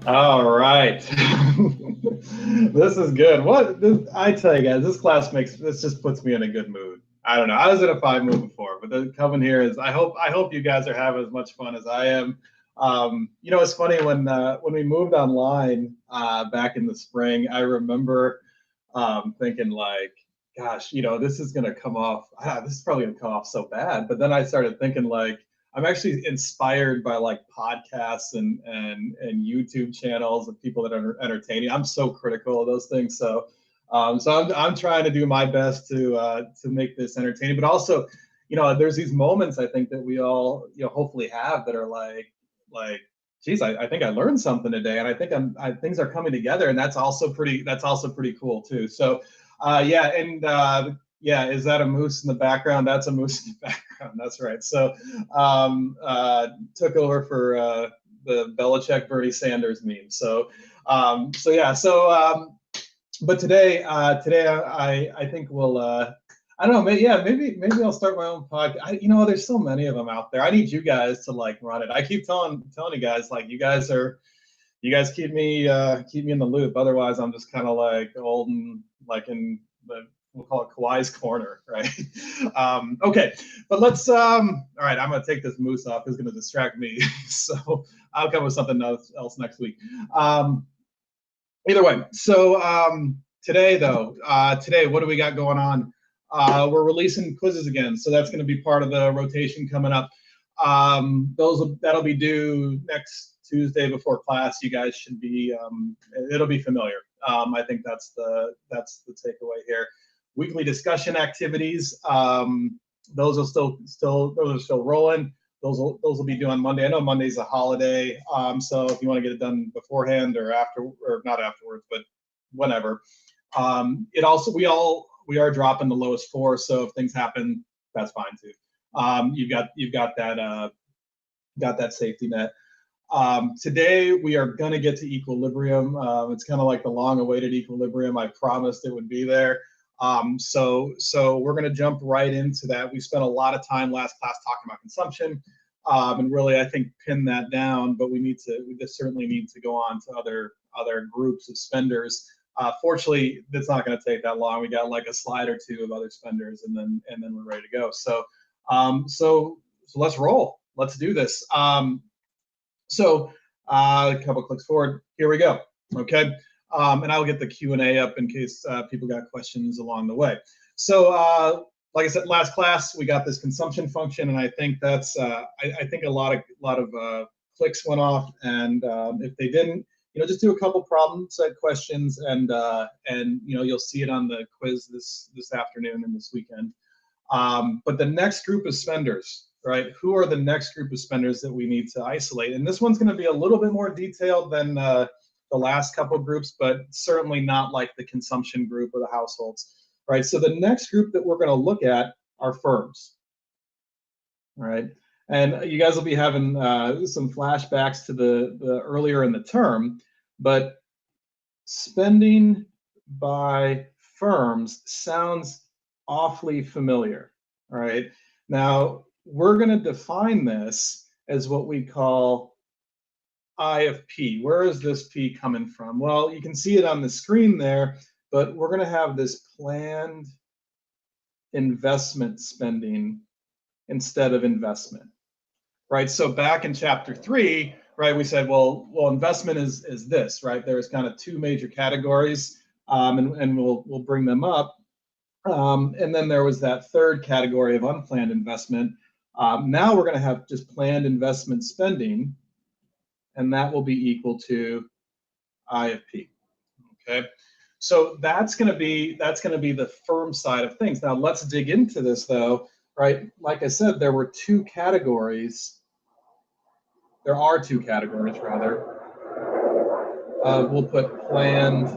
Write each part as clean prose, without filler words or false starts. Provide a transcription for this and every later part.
All right. This is good. I tell you guys, this just puts me in a good mood. I don't know. I was in a 5 mood before, but coming here is I hope you guys are having as much fun as I am. It's funny when we moved online back in the spring, I remember thinking like, gosh, this is gonna come off. This is probably gonna come off so bad. But then I started thinking like, I'm actually inspired by like podcasts and YouTube channels of people that are entertaining. I'm so critical of those things. So I'm trying to do my best to make this entertaining, but also, there's these moments I think that we all, hopefully have that are like, geez, I think I learned something today, and I think things are coming together, and that's also pretty cool too. So, yeah, is that a moose in the background? That's a moose in the background. That's right. So, took over for the Belichick Bernie Sanders meme. So, but today I think we'll. I don't know. Maybe I'll start my own podcast. There's so many of them out there. I need you guys to like run it. I keep telling you guys like you guys keep me in the loop. Otherwise, I'm just kind of like old and like in the. We'll call it Kawhi's corner, right? Okay, but let's. All right, I'm gonna take this moose off. It's gonna distract me, so I'll come with something else next week. Either way, so today what do we got going on? We're releasing quizzes again, so that's going to be part of the rotation coming up. That'll be due next Tuesday before class. You guys should be. It'll be familiar. I think that's the takeaway here. Weekly discussion activities. Those are still rolling. Those will be due on Monday. I know Monday's a holiday, so if you want to get it done beforehand or after, or not afterwards, but whenever. We are dropping the lowest 4, so if things happen, that's fine too. You've got that safety net. Today we are going to get to equilibrium. It's kind of like the long-awaited equilibrium. I promised it would be there. So we're going to jump right into that. We spent a lot of time last class talking about consumption, and really I think pin that down. But we just certainly need to go on to other groups of spenders. Fortunately, it's not going to take that long. We got like a slide or two of other spenders, and then we're ready to go. So let's roll. Let's do this. A couple clicks forward. Here we go. Okay. And I'll get the Q&A up in case people got questions along the way. So, like I said, last class we got this consumption function, and I think that's I think a lot of clicks went off, and if they didn't, just do a couple problem set questions, and you'll see it on the quiz this afternoon and this weekend. But the next group of spenders, right? Who are the next group of spenders that we need to isolate? And this one's going to be a little bit more detailed than the last couple groups, but certainly not like the consumption group or the households, right? So the next group that we're going to look at are firms, right? And you guys will be having some flashbacks to the earlier in the term, but spending by firms sounds awfully familiar, right? Now, we're going to define this as what we call I of P. Where is this P coming from? Well, you can see it on the screen there, but we're going to have this planned investment spending instead of investment, right? So back in chapter 3, right, we said, well, investment is this, right? There's kind of 2 major categories, and we'll bring them up. And then there was that third category of unplanned investment. Now we're going to have just planned investment spending, and that will be equal to I of P. Okay, so that's going to be the firm side of things. Now let's dig into this though, right? Like I said, there were 2 categories. There are 2 categories rather. We'll put planned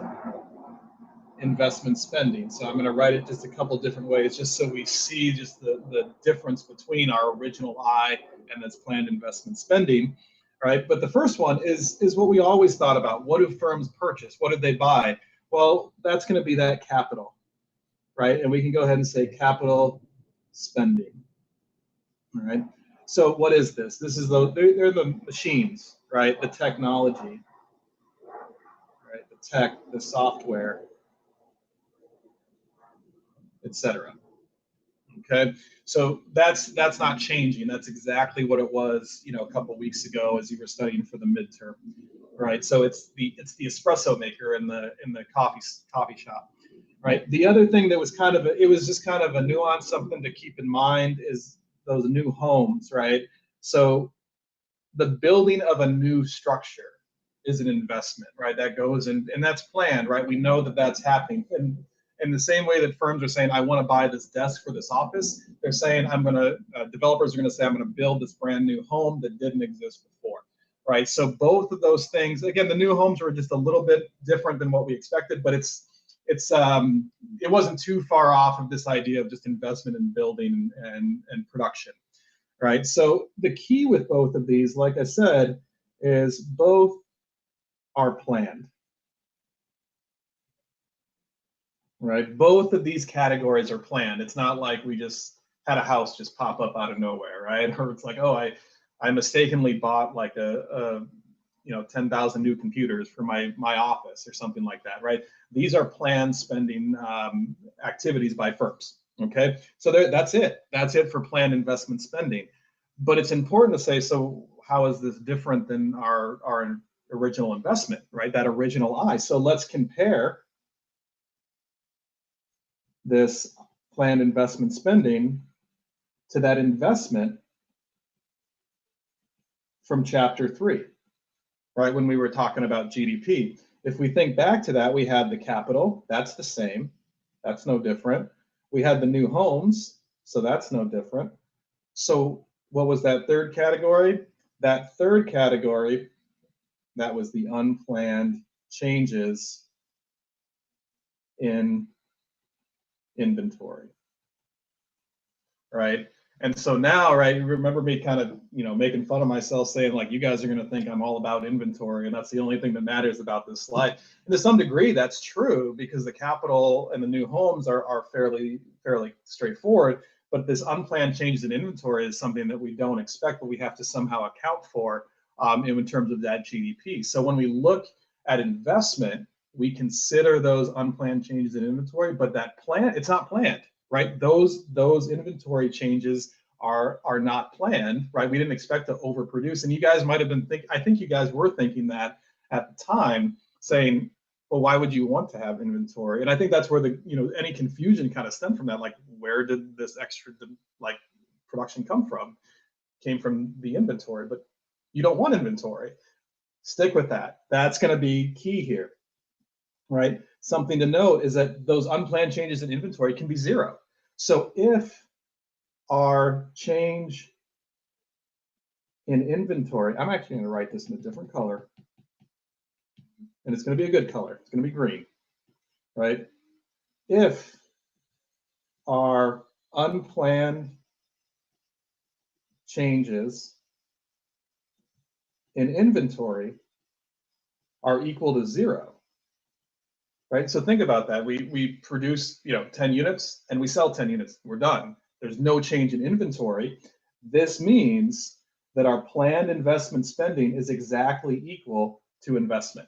investment spending. So I'm going to write it just a couple different ways, just so we see just the difference between our original I and this planned investment spending. Right, but the first one is what we always thought about. What do firms purchase? What did they buy? Well, that's going to be that capital, right? And we can go ahead and say capital spending. All right. So what is this? This is they're the machines, right? The technology. right? The tech, the software, etc. Okay, so that's not changing. That's exactly what it was, you know, a couple weeks ago as you were studying for the midterm, right? So it's the espresso maker in the coffee shop, right? The other thing that was kind of it was just kind of a nuance, something to keep in mind is those new homes, right? So the building of a new structure is an investment, right? That goes in, and that's planned, right? We know that that's happening. And in the same way that firms are saying, I want to buy this desk for this office, they're saying, developers are going to say, I'm going to build this brand new home that didn't exist before, right? So both of those things, again, the new homes were just a little bit different than what we expected, but it wasn't too far off of this idea of just investment in building and production, right? So the key with both of these, like I said, is both are planned, right? Both of these categories are planned. It's not like we just had a house just pop up out of nowhere, right? Or it's like, oh, I mistakenly bought like a 10,000 new computers for my office or something like that, right? These are planned spending activities by firms. Okay, so that's it. That's it for planned investment spending. But it's important to say, so how is this different than our original investment, right? That original I. So let's compare this planned investment spending to that investment from chapter 3, right? When we were talking about GDP. If we think back to that, we had the capital, that's the same, that's no different. We had the new homes, so that's no different. So what was that third category? That third category, that was the unplanned changes in inventory, right? And so now, right, you remember me kind of, making fun of myself saying like, you guys are going to think I'm all about inventory and that's the only thing that matters about this slide. And to some degree, that's true because the capital and the new homes are fairly straightforward. But this unplanned changes in inventory is something that we don't expect, but we have to somehow account for in terms of that GDP. So when we look at investment, we consider those unplanned changes in inventory, but that it's not planned, right? Those inventory changes are not planned, right? We didn't expect to overproduce. And you guys might have been I think you guys were thinking that at the time, saying, well, why would you want to have inventory? And I think that's where any confusion kind of stemmed from that. Like, where did this extra production come from? Came from the inventory, but you don't want inventory. Stick with that. That's going to be key here, right? Something to note is that those unplanned changes in inventory can be zero. So if our change in inventory, I'm actually going to write this in a different color. And it's going to be a good color. It's going to be green, right? If our unplanned changes in inventory are equal to zero, right? So think about that. We produce 10 units and we sell 10 units. We're done. There's no change in inventory. This means that our planned investment spending is exactly equal to investment.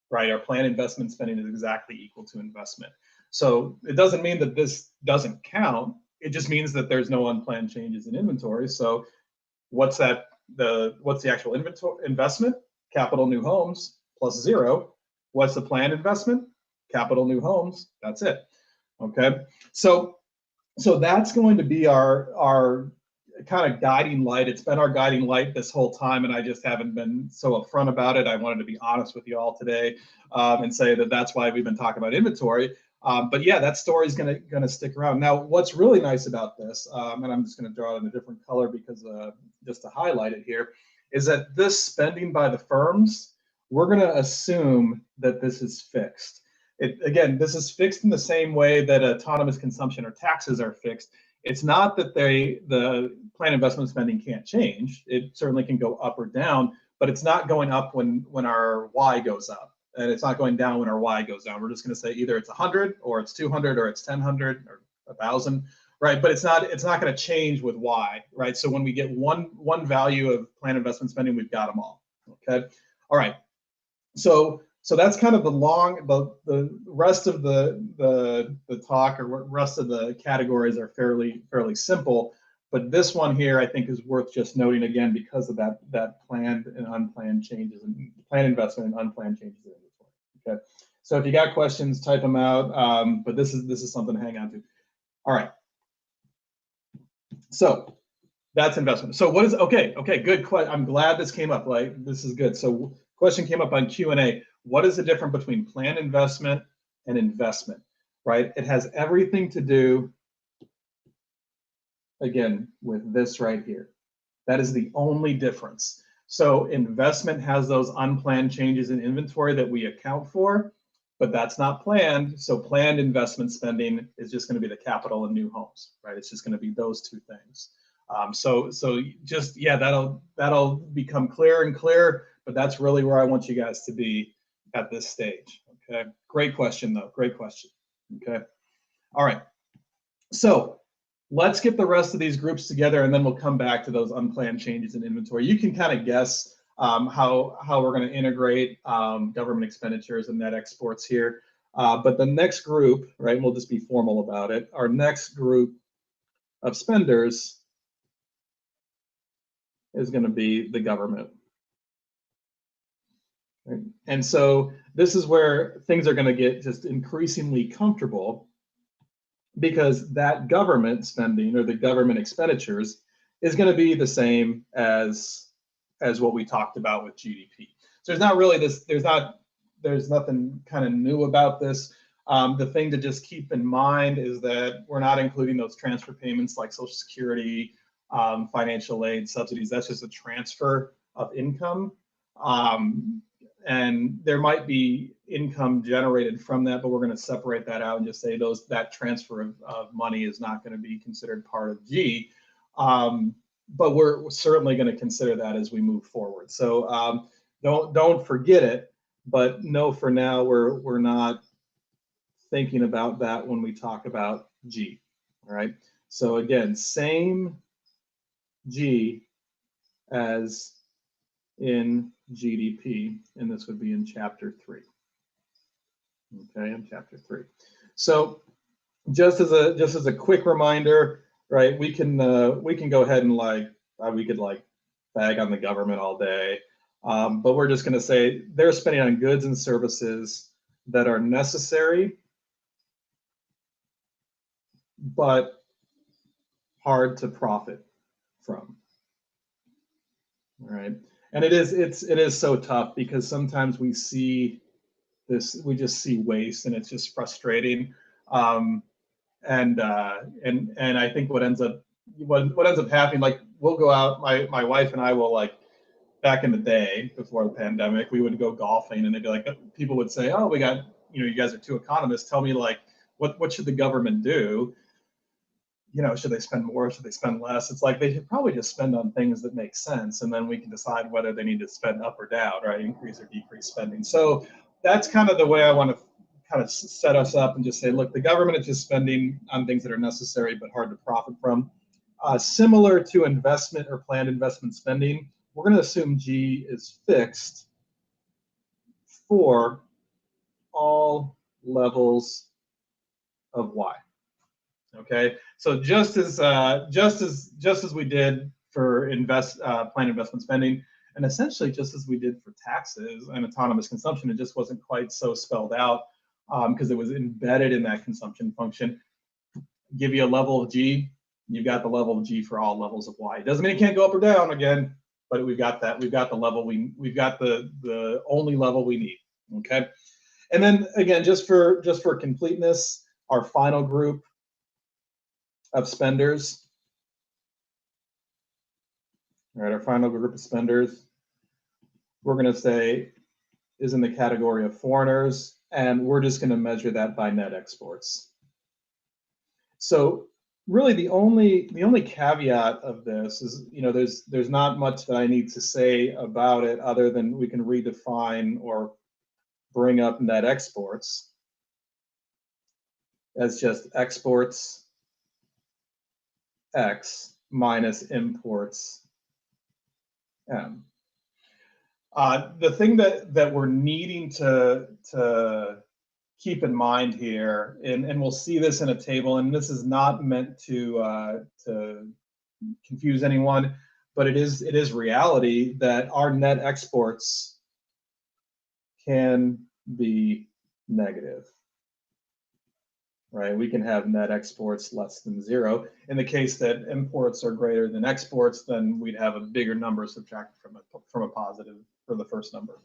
Right, our planned investment spending is exactly equal to investment. So it doesn't mean that this doesn't count. It just means that there's no unplanned changes in inventory. So what's the actual investment? Capital new homes plus zero. What's the planned investment? Capital new homes. That's it. Okay. So that's going to be our kind of guiding light. It's been our guiding light this whole time, and I just haven't been so upfront about it. I wanted to be honest with you all today and say that that's why we've been talking about inventory. But yeah, that story is gonna stick around. Now, what's really nice about this, and I'm just gonna draw it in a different color because just to highlight it here, is that this spending by the firms, we're gonna assume that this is fixed. Again, this is fixed in the same way that autonomous consumption or taxes are fixed. It's not that the planned investment spending can't change. It certainly can go up or down, but it's not going up when our Y goes up, and it's not going down when our Y goes down. We're just going to say either it's 100 or it's 200 or it's 1000 or 1000, right? But it's not going to change with Y, right? So when we get one value of planned investment spending, we've got them all. Okay, all right. So So that's kind of the rest of the talk, or rest of the categories are fairly simple. But this one here, I think, is worth just noting again because of that planned and unplanned changes, and planned investment and unplanned changes in inventory. Okay. So if you got questions, type them out. But this is something to hang on to. All right. So that's investment. So what is okay? Good. I'm glad this came up. Like, this is good. So question came up on Q&A. What is the difference between planned investment and investment? Right. It has everything to do, again, with this right here. That is the only difference. So investment has those unplanned changes in inventory that we account for, but that's not planned. So planned investment spending is just going to be the capital and new homes, right? It's just going to be those two things. So just, yeah, that'll become clearer and clearer, but that's really where I want you guys to be at this stage. Okay, great question though, great question. Okay, all right. So let's get the rest of these groups together, and then we'll come back to those unplanned changes in inventory. You can kind of guess how we're going to integrate government expenditures and net exports here. But the next group, right, we'll just be formal about it. Our next group of spenders is going to be the government. Right? And so this is where things are going to get just increasingly comfortable, because that government spending, or the government expenditures, is going to be the same as what we talked about with GDP. So there's not really this, there's nothing kind of new about this. The thing to just keep in mind is that we're not including those transfer payments like Social Security, financial aid, subsidies. That's just a transfer of income. And there might be income generated from that, but we're going to separate that out and just say that transfer of money is not going to be considered part of G. But we're certainly going to consider that as we move forward. So don't forget it, but know for now we're not thinking about that when we talk about G. All right. So again, same G as in GDP, and this would be in chapter 3. Okay, in chapter 3. So just as a quick reminder, right? We can go ahead and we could bag on the government all day, but we're just going to say they're spending on goods and services that are necessary but hard to profit from. All right. And it is so tough, because sometimes we see this, we just see waste, and it's just frustrating. And I think what ends up happening, like, we'll go out, my wife and I will, like, back in the day before the pandemic, we would go golfing, and they'd be like, people would say, oh, we got, you guys are two economists, tell me, like, what should the government do? Should they spend more? Should they spend less? It's like they should probably just spend on things that make sense, and then we can decide whether they need to spend up or down, right? Increase or decrease spending. So that's kind of the way I want to kind of set us up and just say, look, the government is just spending on things that are necessary but hard to profit from. Similar to investment or planned investment spending, we're going to assume G is fixed for all levels of Y. Okay, so just as we did for planned investment spending, and essentially just as we did for taxes and autonomous consumption, it just wasn't quite so spelled out because it was embedded in that consumption function. Give you a level of G, you've got the level of G for all levels of Y. It doesn't mean it can't go up or down again, but we've got that. We've got the level we've got the only level we need. Okay, and then again, just for completeness, our final group of spenders. All right, our final group of spenders, we're going to say is in the category of foreigners, and we're just going to measure that by net exports. So really the only caveat of this is, there's not much that I need to say about it other than we can redefine or bring up net exports as just exports X minus imports M. The thing that we're needing to keep in mind here, and we'll see this in a table, and this is not meant to confuse anyone, but it is reality that our net exports can be negative, right? We can have net exports less than 0. In the case that imports are greater than exports, then we'd have a bigger number subtracted from a positive for the first number.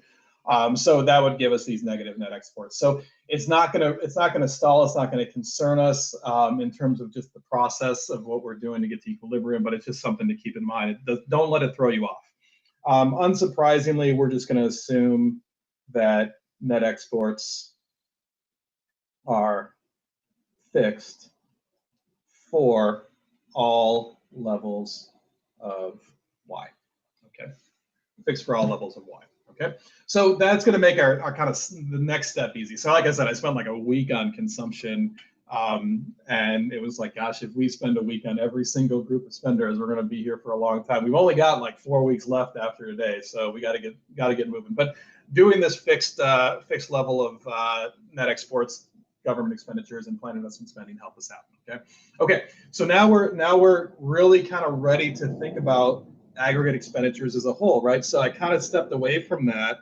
So that would give us these negative net exports. So it's not gonna stall. It's not gonna concern us in terms of just the process of what we're doing to get to equilibrium, but it's just something to keep in mind. Don't let it throw you off. Unsurprisingly, we're just gonna assume that net exports are fixed for all levels of y. Okay, fixed for all levels of y. Okay, so that's going to make our kind of the next step easy. So like I said, I spent like a week on consumption, and it was like, gosh, if we spend a week on every single group of spenders, we're going to be here for a long time. We've only got like 4 weeks left after today, so we got to get moving. But doing this fixed level of net exports, government expenditures, and planned investment spending help us out. Okay. So now we're really kind of ready to think about aggregate expenditures as a whole, right? So I kind of stepped away from that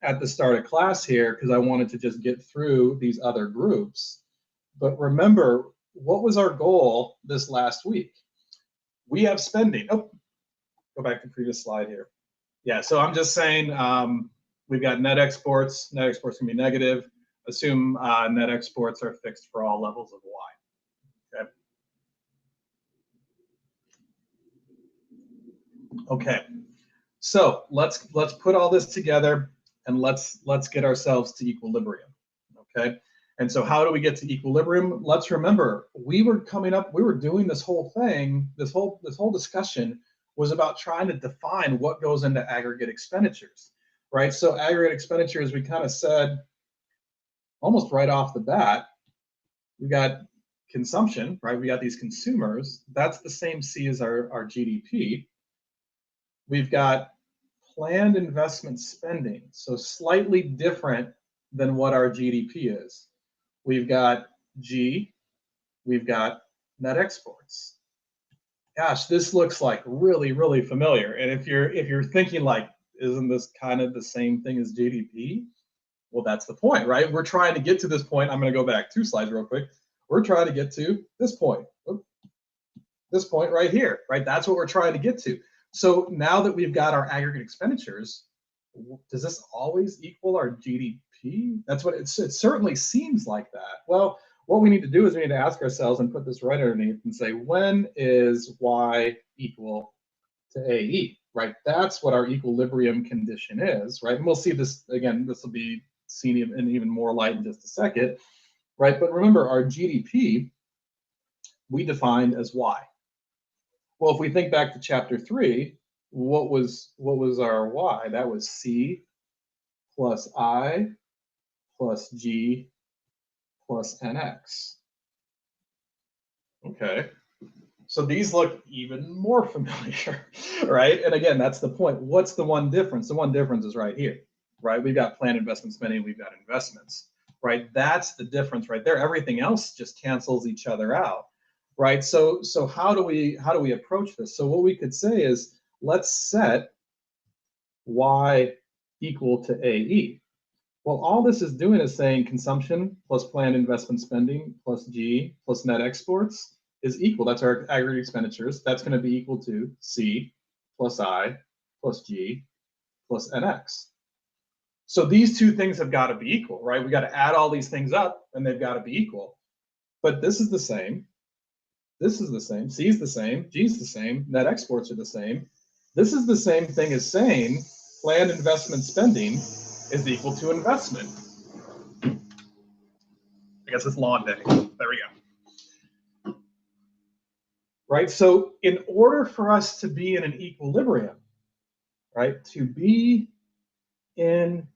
at the start of class here because I wanted to just get through these other groups. But remember, what was our goal this last week? We have spending. Oh, go back to the previous slide here. Yeah, so I'm just saying we've got net exports. Net exports can be negative. Assume net exports are fixed for all levels of y. Okay, so let's put all this together and let's get ourselves to equilibrium. Okay, and so how do we get to equilibrium? Let's remember we were doing this whole thing, this whole discussion was about trying to define what goes into aggregate expenditures, right? So aggregate expenditures, we kind of said almost right off the bat, we got consumption, right? We got these consumers. That's the same C as our GDP. We've got planned investment spending, so slightly different than what our GDP is. We've got G, we've got net exports. Gosh, this looks like really, really familiar. And if you're thinking like, isn't this kind of the same thing as GDP? Well, that's the point, right? We're trying to get to this point. I'm going to go back 2 slides real quick. We're trying to get to this point. This point right here, right? That's what we're trying to get to. So now that we've got our aggregate expenditures, does this always equal our GDP? That's what it certainly seems like that. Well, what we need to do is we need to ask ourselves and put this right underneath and say, when is y equal to AE, right? That's what our equilibrium condition is, right? And we'll see this again, this will be seen in even more light in just a second, right? But remember, our GDP, we defined as y. Well, if we think back to chapter 3, what was our y? That was C plus I plus G plus NX. Okay, so these look even more familiar, right? And again, that's the point. What's the one difference? The one difference is right here, right? We've got planned investment spending, we've got investments, right? That's the difference right there. Everything else just cancels each other out, right? So how do we approach this? So what we could say is, let's set y equal to AE. Well, all this is doing is saying consumption plus planned investment spending plus G plus net exports is equal. That's our aggregate expenditures. That's going to be equal to C plus I plus G plus NX. So these two things have got to be equal, right? We got to add all these things up and they've got to be equal. But this is the same. This is the same. C is the same. G is the same. Net exports are the same. This is the same thing as saying planned investment spending is equal to investment. I guess it's lawn day. There we go. Right, so in order for us to be in an equilibrium, right, to be in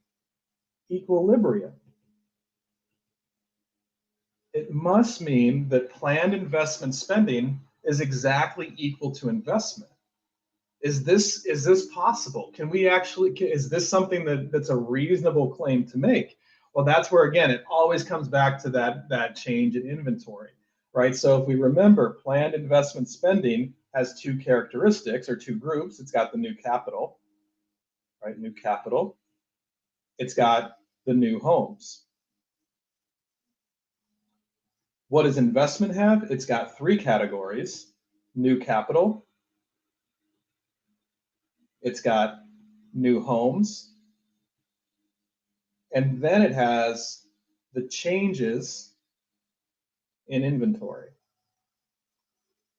equilibrium, it must mean that planned investment spending is exactly equal to investment. Is this possible? Can we actually, is this something that's a reasonable claim to make? Well, that's where, again, it always comes back to that change in inventory, right? So if we remember, planned investment spending has two characteristics or two groups. It's got the new capital, right? New capital. It's got the new homes. What does investment have? It's got three categories: new capital, it's got new homes, and then it has the changes in inventory.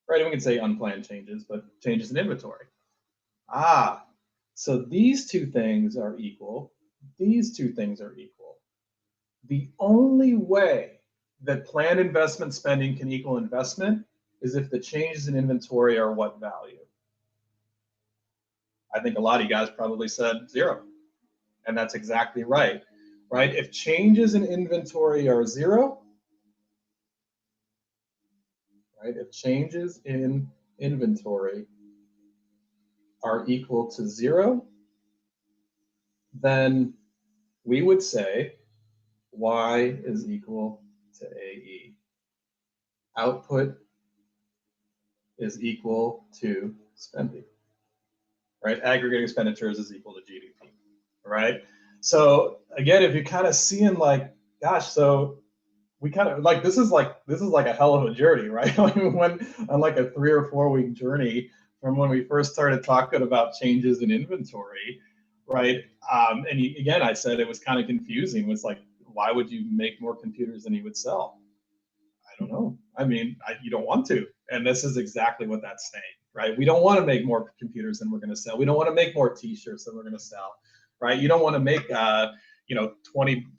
Right, we can say unplanned changes, but changes in inventory. Ah, so these two things are equal. These two things are equal. The only way that planned investment spending can equal investment is if the changes in inventory are what value? I think a lot of you guys probably said 0. And that's exactly right, right? If changes in inventory are 0, right? If changes in inventory are equal to 0, then we would say Y is equal to AE. Output is equal to spending, right? Aggregate expenditures is equal to GDP, right? So again, if you're kind of seeing like, gosh, so we kind of like this is like a hell of a journey, right? Like we went on like a 3 or 4 week journey from when we first started talking about changes in inventory, right? And again, I said it was kind of confusing. It was like, why would you make more computers than you would sell? I don't know. I mean, you don't want to, and this is exactly what that's saying, right? We don't want to make more computers than we're going to sell. We don't want to make more T-shirts than we're going to sell, right? You don't want to make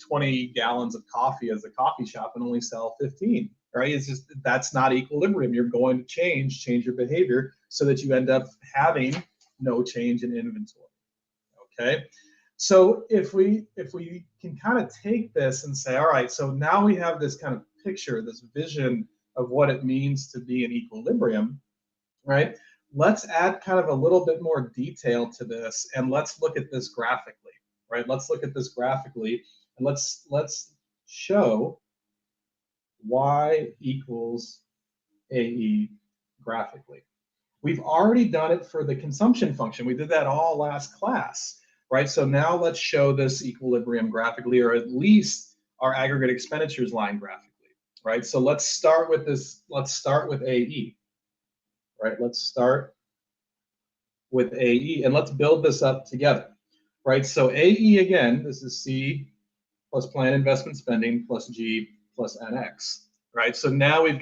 20 gallons of coffee as a coffee shop and only sell 15, right? It's just, that's not equilibrium. You're going to change your behavior so that you end up having no change in inventory. Okay, so if we can kind of take this and say, all right, so now we have this kind of picture, this vision of what it means to be in equilibrium, right? Let's add kind of a little bit more detail to this, and let's look at this graphically, right? Let's look at this graphically, and let's show Y equals AE graphically. We've already done it for the consumption function. We did that all last class, right? So now let's show this equilibrium graphically, or at least our aggregate expenditures line graphically, right? So let's start with this. Let's start with AE, right? Let's start with AE, and let's build this up together, right? So AE, again, this is C plus planned investment spending plus G plus NX, right? So now we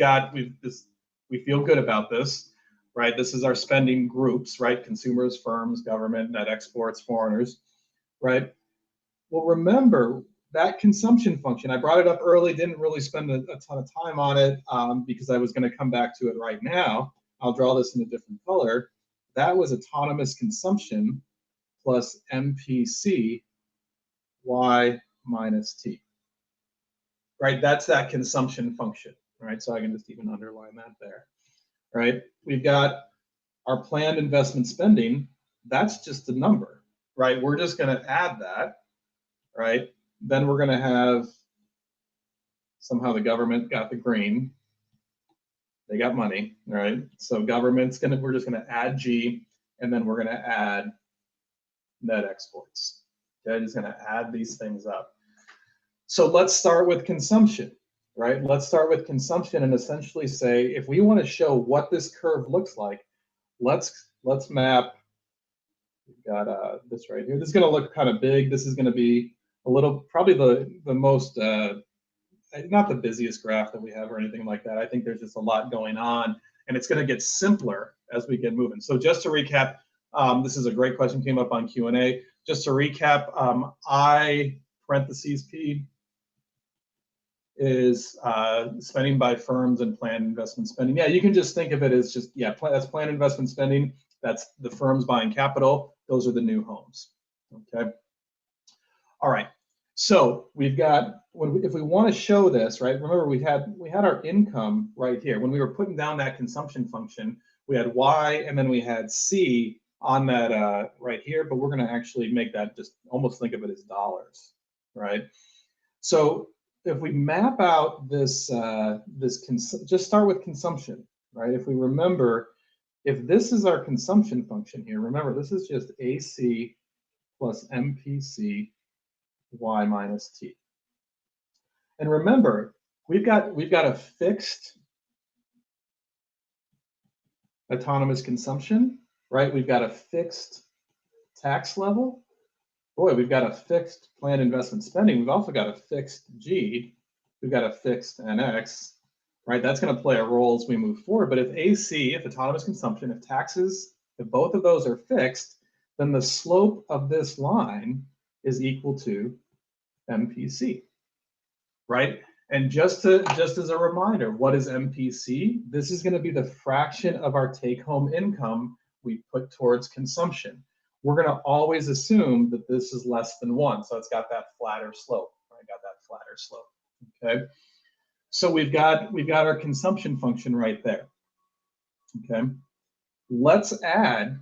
feel good about this, right? This is our spending groups, right? Consumers, firms, government, net exports, foreigners, right? Well, remember that consumption function, I brought it up early, didn't really spend a ton of time on it because I was going to come back to it right now. I'll draw this in a different color. That was autonomous consumption plus MPC Y minus T, right? That's that consumption function, right? So I can just even underline that there, right? We've got our planned investment spending. That's just a number, right? We're just going to add that, right? Then we're going to have, somehow the government got the green. They got money, right? So government's going to, we're just going to add G, and then we're going to add net exports. Okay, just going to add these things up. So let's start with consumption, right? Let's start with consumption and essentially say, if we want to show what this curve looks like, let's map. We've got this right here. This is going to look kind of big. This is going to be a little, probably the most, not the busiest graph that we have or anything like that. I think there's just a lot going on, and it's going to get simpler as we get moving. So just to recap, this is a great question, came up on Q&A. Just to recap, I parentheses P is spending by firms and planned investment spending. Yeah, you can just think of it as just, yeah, that's planned investment spending. That's the firms buying capital. Those are the new homes. Okay. All right. So we've got, if we want to show this, right? Remember, we had our income right here. When we were putting down that consumption function, we had Y, and then we had C on that right here, but we're going to actually make that just almost think of it as dollars, right? So if we map out this, just start with consumption, right? If we remember, if this is our consumption function here, remember this is just AC plus MPC y minus t. And remember, we've got a fixed autonomous consumption, right? We've got a fixed tax level. Boy, we've got a fixed planned investment spending. We've also got a fixed G. We've got a fixed NX, right? That's going to play a role as we move forward. But if AC, if autonomous consumption, if taxes, if both of those are fixed, then the slope of this line is equal to MPC, right? And just as a reminder, what is MPC? This is going to be the fraction of our take-home income we put towards consumption. We're going to always assume that this is less than 1, so it's got that flatter slope. Right? Got that flatter slope. Okay. So we've got our consumption function right there. Okay. Let's add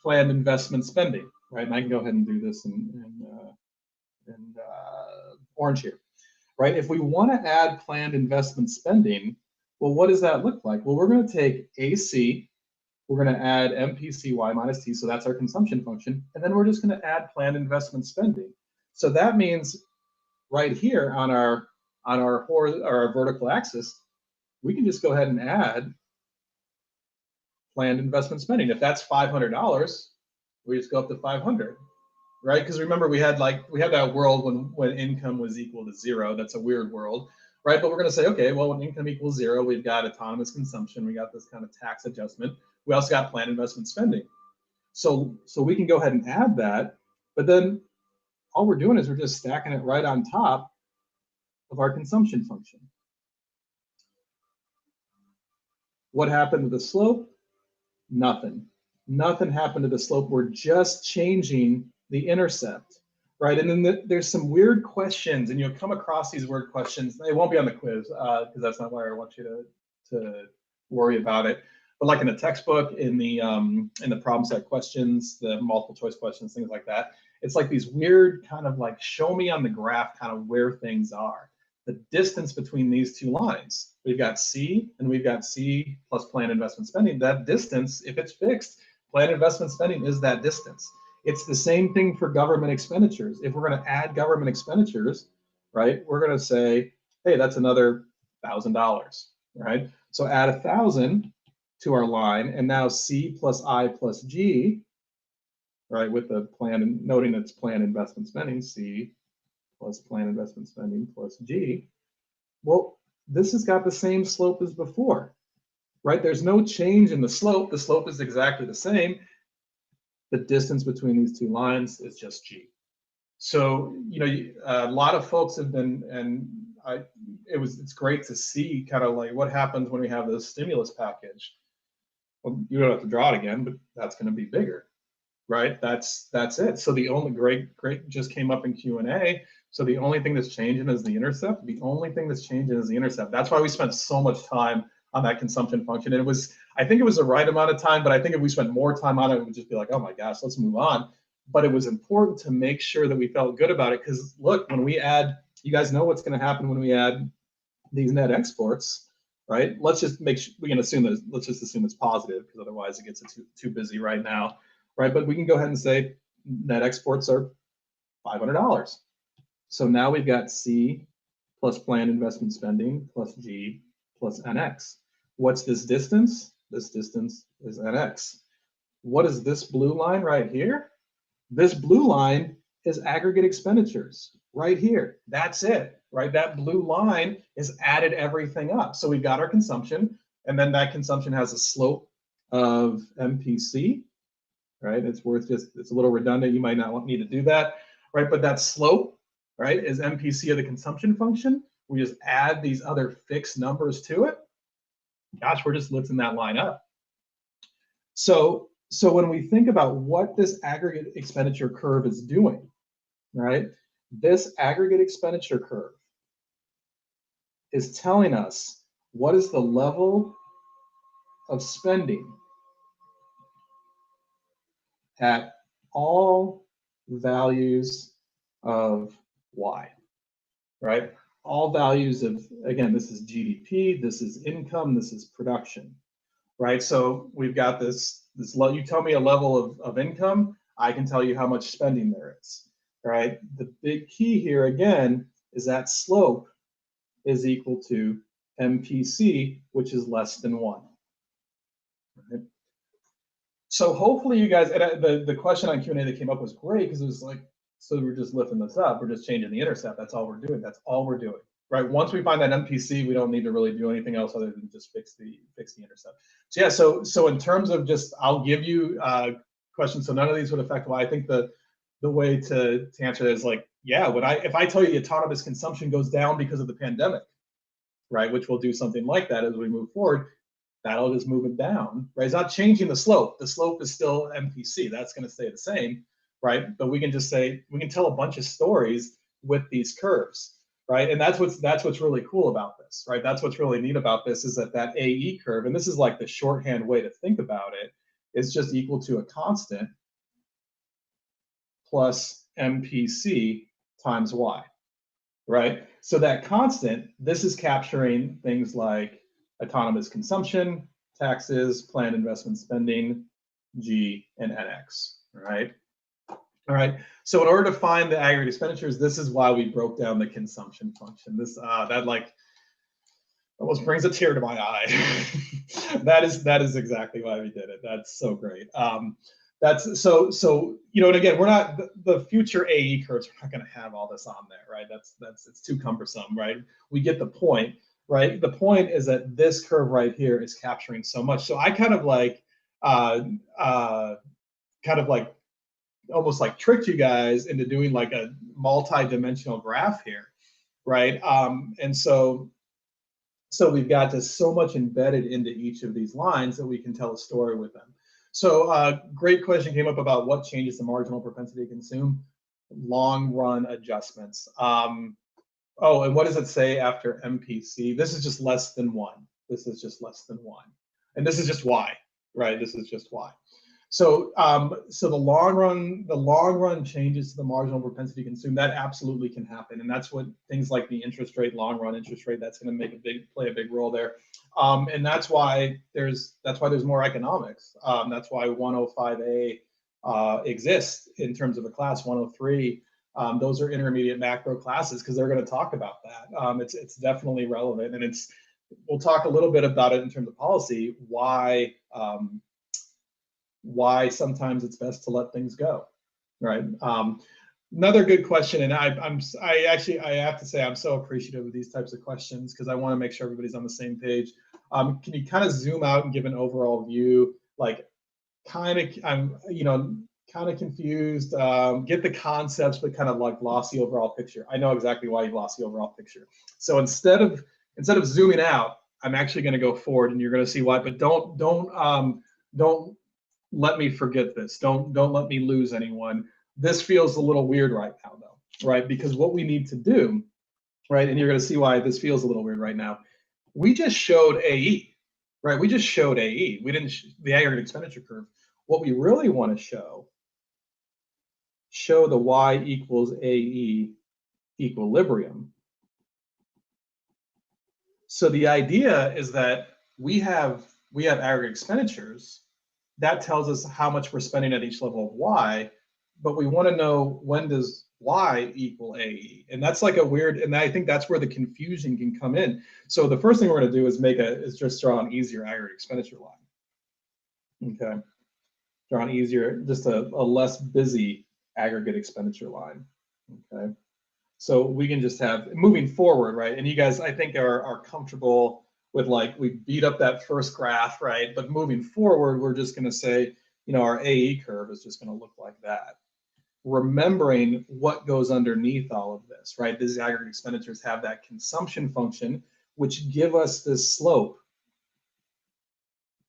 planned investment spending. Right, and I can go ahead and do this in orange here. Right, if we want to add planned investment spending, well, what does that look like? Well, we're going to take AC, we're going to add MPC y minus t, so that's our consumption function, and then we're just going to add planned investment spending. So that means right here on our vertical axis, we can just go ahead and add planned investment spending. If that's $500, we just go up to 500. Right, because remember we had that world when income was equal to 0. That's a weird world, right? But we're going to say, okay, well, when income equals 0, we've got autonomous consumption, we got this kind of tax adjustment, we also got planned investment spending. So we can go ahead and add that, but then all we're doing is we're just stacking it right on top of our consumption function. What happened to the slope? Nothing. Nothing happened to the slope. We're just changing the intercept, right? And then there's some weird questions, and you'll come across these weird questions. They won't be on the quiz because that's not where I want you to worry about it. But like in the textbook, in the problem set questions, the multiple choice questions, things like that, it's like these weird kind of like show me on the graph kind of where things are. The distance between these two lines, we've got C and we've got C plus planned investment spending. That distance, if it's fixed, planned investment spending is that distance. It's the same thing for government expenditures. If we're going to add government expenditures, right, we're going to say, hey, that's another $1,000, right? So add 1,000 to our line, and now C plus I plus G, right, with the plan, noting it's planned investment spending, C plus planned investment spending plus G. Well, this has got the same slope as before, right? There's no change in the slope. The slope is exactly the same. The distance between these two lines is just G. So, you know, a lot of folks have been, and it's great to see kind of like what happens when we have this stimulus package. Well, you don't have to draw it again, but that's going to be bigger, right? That's it. So the only great just came up in Q&A. So the only thing that's changing is the intercept. The only thing that's changing is the intercept. That's why we spent so much time on that consumption function. And I think it was the right amount of time, but I think if we spent more time on it, it would just be like, oh my gosh, let's move on. But it was important to make sure that we felt good about it, because look, when we add, you guys know what's going to happen when we add these net exports, right? Let's just make sure we can assume that, let's just assume it's positive, because otherwise it gets too busy right now, right? But we can go ahead and say net exports are $500. So now we've got C plus planned investment spending plus G plus NX. What's this distance? This distance is NX. What is this blue line right here? This blue line is aggregate expenditures right here. That's it, right? That blue line is added everything up. So we've got our consumption, and then that consumption has a slope of MPC, right? It's a little redundant. You might not need to do that, right? But that slope, right, is MPC of the consumption function. We just add these other fixed numbers to it. Gosh, we're just lifting that line up. So when we think about what this aggregate expenditure curve is doing, right, this aggregate expenditure curve is telling us what is the level of spending at all values of y, right? All values of, again, this is GDP, this is income, this is production, right? So we've got this you tell me a level of income, I can tell you how much spending there is, right? The big key here, again, is that slope is equal to MPC, which is less than 1. Right? So hopefully you guys, and the question on Q&A that came up was great, because it was like, so we're just lifting this up, we're just changing the intercept, that's all we're doing, right? Once we find that MPC, we don't need to really do anything else other than just fix the intercept. So yeah, so in terms of just, I'll give you questions, so none of these would affect why. I think the way to answer that is like, yeah, if I tell you the autonomous consumption goes down because of the pandemic, right, which will do something like that as we move forward, that'll just move it down, right? It's not changing the slope. The slope is still MPC. That's going to stay the same, right? But we can just say, we can tell a bunch of stories with these curves, right? And that's what's really cool about this, right? That's what's really neat about this, is that AE curve, and this is like the shorthand way to think about it, is just equal to a constant plus MPC times y, right? So that constant, this is capturing things like autonomous consumption, taxes, planned investment spending, G, and NX, right? All right, so in order to find the aggregate expenditures, this is why we broke down the consumption function. This, that like almost brings a tear to my eye. that is exactly why we did it. That's so great. That's so you know, and again, we're not the future AE curves, we're not going to have all this on there, right? It's too cumbersome, right? We get the point, right? The point is that this curve right here is capturing so much. So I kind of like almost like tricked you guys into doing like a multi-dimensional graph here, right? And so we've got just so much embedded into each of these lines that we can tell a story with them. So great question came up about what changes the marginal propensity to consume. Long run adjustments. Oh, and what does it say after MPC? This is just less than 1. This is just less than 1. And this is just Y, right? This is just Y. So so the long run changes to the marginal propensity to consume, that absolutely can happen. And that's what things like the interest rate, long run interest rate, that's going to play a big role there. And that's why there's more economics. That's why 105A exists in terms of a class. 103, those are intermediate macro classes, because they're going to talk about that. It's definitely relevant, and we'll talk a little bit about it in terms of policy, why sometimes it's best to let things go, right? Another good question, and I have to say I'm so appreciative of these types of questions, because I want to make sure everybody's on the same page. Can you kind of zoom out and give an overall view, like I'm kind of confused, get the concepts, but kind of like glossy overall picture. I know exactly why you glossy overall picture. So instead of zooming out, I'm actually going to go forward, and you're going to see why. But don't let me forget this. Don't let me lose anyone. This feels a little weird right now, though, right? Because what we need to do, right, and you're going to see why this feels a little weird right now. We just showed AE, right? We just showed AE. We didn't the aggregate expenditure curve. What we really want to show the Y equals AE equilibrium. So the idea is that we have aggregate expenditures. That tells us how much we're spending at each level of Y, but we want to know, when does Y equal AE? And that's like a weird, and I think that's where the confusion can come in. So the first thing we're going to do is just draw an easier aggregate expenditure line. Okay, draw an easier, just a less busy aggregate expenditure line. Okay, so we can just have, moving forward, right? And you guys, I think, are comfortable with, like, we beat up that first graph, right? But moving forward, we're just going to say, you know, our AE curve is just going to look like that. Remembering what goes underneath all of this, right? These aggregate expenditures have that consumption function, which give us this slope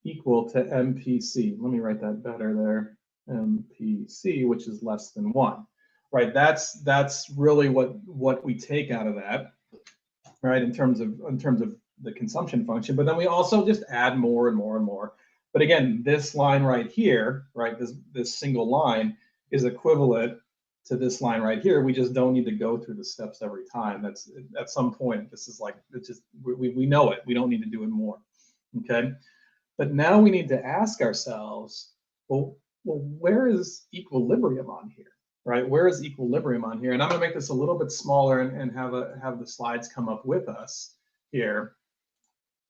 equal to MPC. Let me write that better there. MPC, which is less than 1, right? That's really what we take out of that, right? In terms of the consumption function. But then we also just add more and more and more. But again, this line right here, right, this single line is equivalent to this line right here. We just don't need to go through the steps every time. That's at some point, this is like, it's just, we know it. We don't need to do it more, okay? But now we need to ask ourselves, well, where is equilibrium on here, right? Where is equilibrium on here? And I'm gonna make this a little bit smaller and have the slides come up with us here,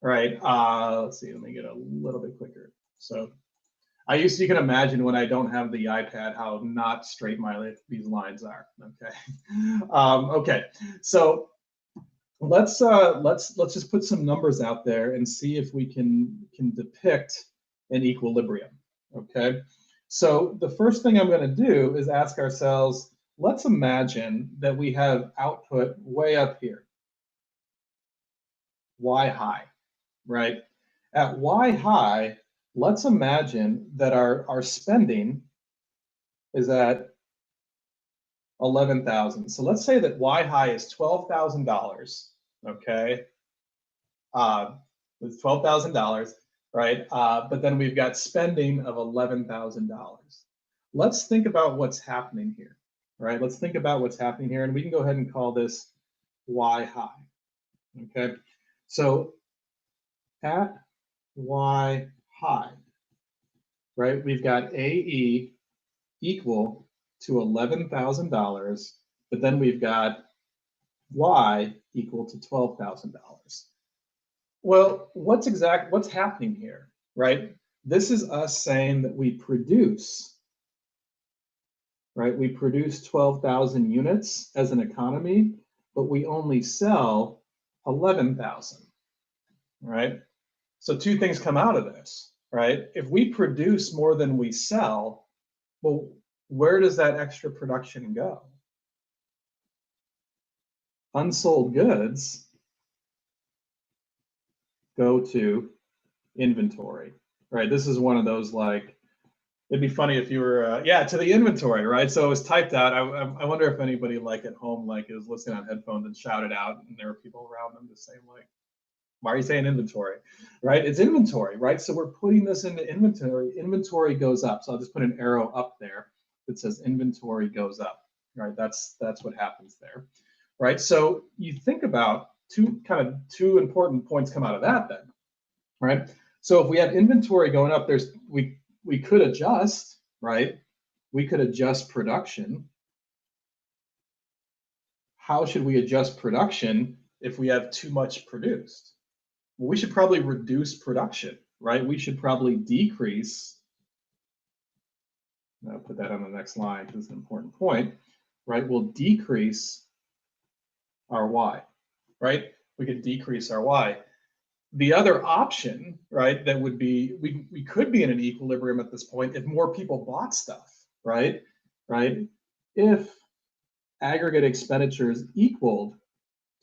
right? Let's see, let me get a little bit quicker. So you can imagine when I don't have the iPad how not straight these lines are. Okay, okay. So let's just put some numbers out there and see if we can depict an equilibrium. Okay, so the first thing I'm going to do is ask ourselves, let's imagine that we have output way up here, Y high, right? At Y high, let's imagine that our spending is at 11,000. So let's say that Y high is $12,000. Okay, it's $12,000, right? But then we've got spending of $11,000. Let's think about what's happening here, right? Let's think about what's happening here, and we can go ahead and call this Y high. Okay, so at Y high, right? We've got AE equal to $11,000, but then we've got Y equal to $12,000. Well, what's happening here, right? This is us saying that we produce, right? We produce 12,000 units as an economy, but we only sell 11,000, right? So two things come out of this, right? If we produce more than we sell, well, where does that extra production go? Unsold goods go to inventory, right? This is one of those, like, it'd be funny if you were, yeah, to the inventory, right? So it was typed out. I wonder if anybody like at home, like, is listening on headphones and shouted out, and there were people around them just saying, like, why are you saying inventory, right? It's inventory, right? So we're putting this into inventory. Inventory goes up. So I'll just put an arrow up there that says inventory goes up, right? That's what happens there, right? So you think about two important points come out of that then, right? So if we have inventory going up, we could adjust, right? We could adjust production. How should we adjust production if we have too much produced? Well, we should probably reduce production, right? We should probably decrease. I'll put that on the next line because it's an important point, right? We'll decrease our Y, right? We could decrease our Y. The other option, right, that would be, we could be in an equilibrium at this point if more people bought stuff, right? If aggregate expenditures equaled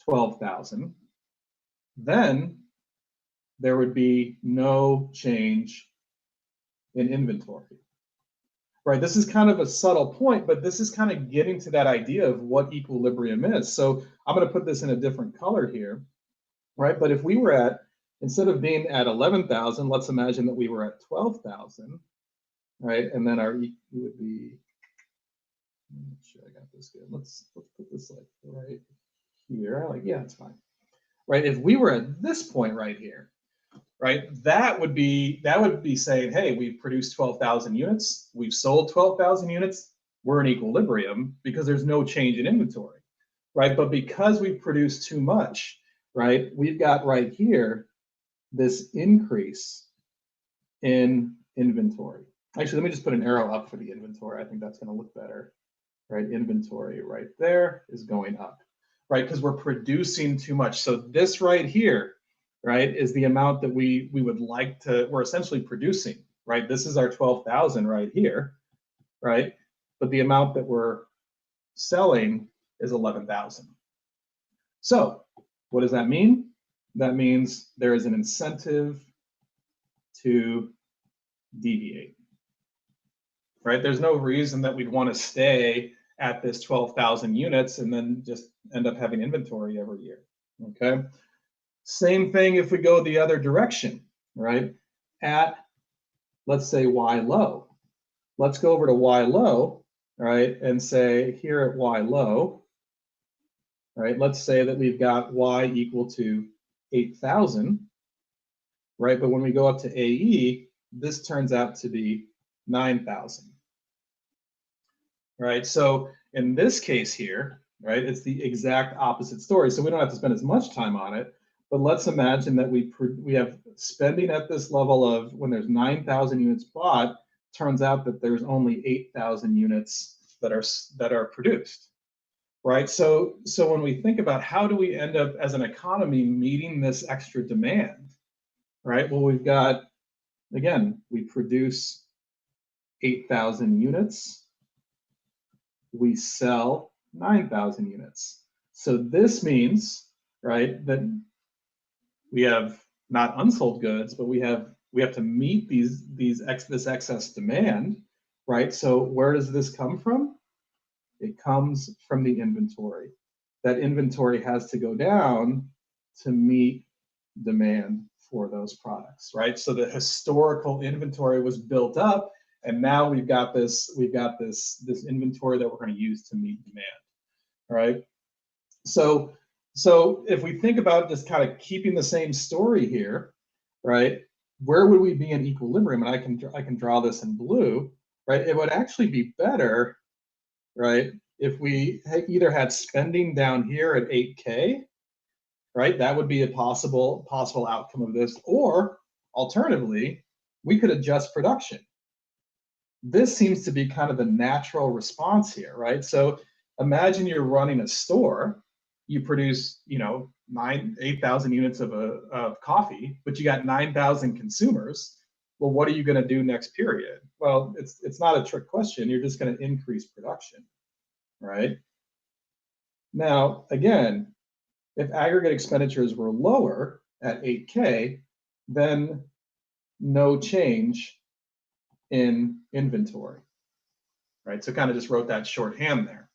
12,000, then there would be no change in inventory, right? This is kind of a subtle point, but this is kind of getting to that idea of what equilibrium is. So I'm going to put this in a different color here, right? But if we were at, instead of being at 11,000, let's imagine that we were at 12,000, right? And then our E would be, make sure I got this good. Let's put this like right here. Like, yeah, it's fine, right? If we were at this point right here, right, that would be saying, hey, we've produced 12,000 units, we've sold 12,000 units, we're in equilibrium because there's no change in inventory, right? But because we've produced too much, right, we've got right here this increase in inventory. Actually, let me just put an arrow up for the inventory. I think that's going to look better, right? Inventory right there is going up, right? Because we're producing too much. So this right here, right, is the amount that we would like to, we're essentially producing, right? This is our 12,000 right here, right? But the amount that we're selling is 11,000. So what does that mean? That means there is an incentive to deviate, right? There's no reason that we'd want to stay at this 12,000 units and then just end up having inventory every year, okay? Same thing if we go the other direction, right? At let's say y low. Let's go over to y low, right, and say here at y low, right, let's say that we've got y equal to 8,000, right? But when we go up to AE, this turns out to be 9,000, right? So in this case here, right, it's the exact opposite story. So we don't have to spend as much time on it, but let's imagine that we have spending at this level of when there's 9,000 units bought, turns out that there's only 8,000 units that are produced, right? So when we think about how do we end up as an economy meeting this extra demand, right? Well, we've got, again, we produce 8,000 units, we sell 9,000 units. So this means, right, that we have not unsold goods, but we have to meet this excess demand, right? So where does this come from? It comes from the inventory. That inventory has to go down to meet demand for those products, right? So the historical inventory was built up, and now we've got this inventory that we're going to use to meet demand, right? So if we think about just kind of keeping the same story here, right? Where would we be in equilibrium? And I can draw this in blue, right? It would actually be better, right, if we either had spending down here at 8K, right? That would be a possible outcome of this, or alternatively, we could adjust production. This seems to be kind of the natural response here, right? So imagine you're running a store, you produce, 8,000 units of coffee, but you got 9,000 consumers. Well, what are you going to do next period? Well, it's not a trick question. You're just going to increase production, right? Now, again, if aggregate expenditures were lower at 8K, then no change in inventory, right? So kind of just wrote that shorthand there,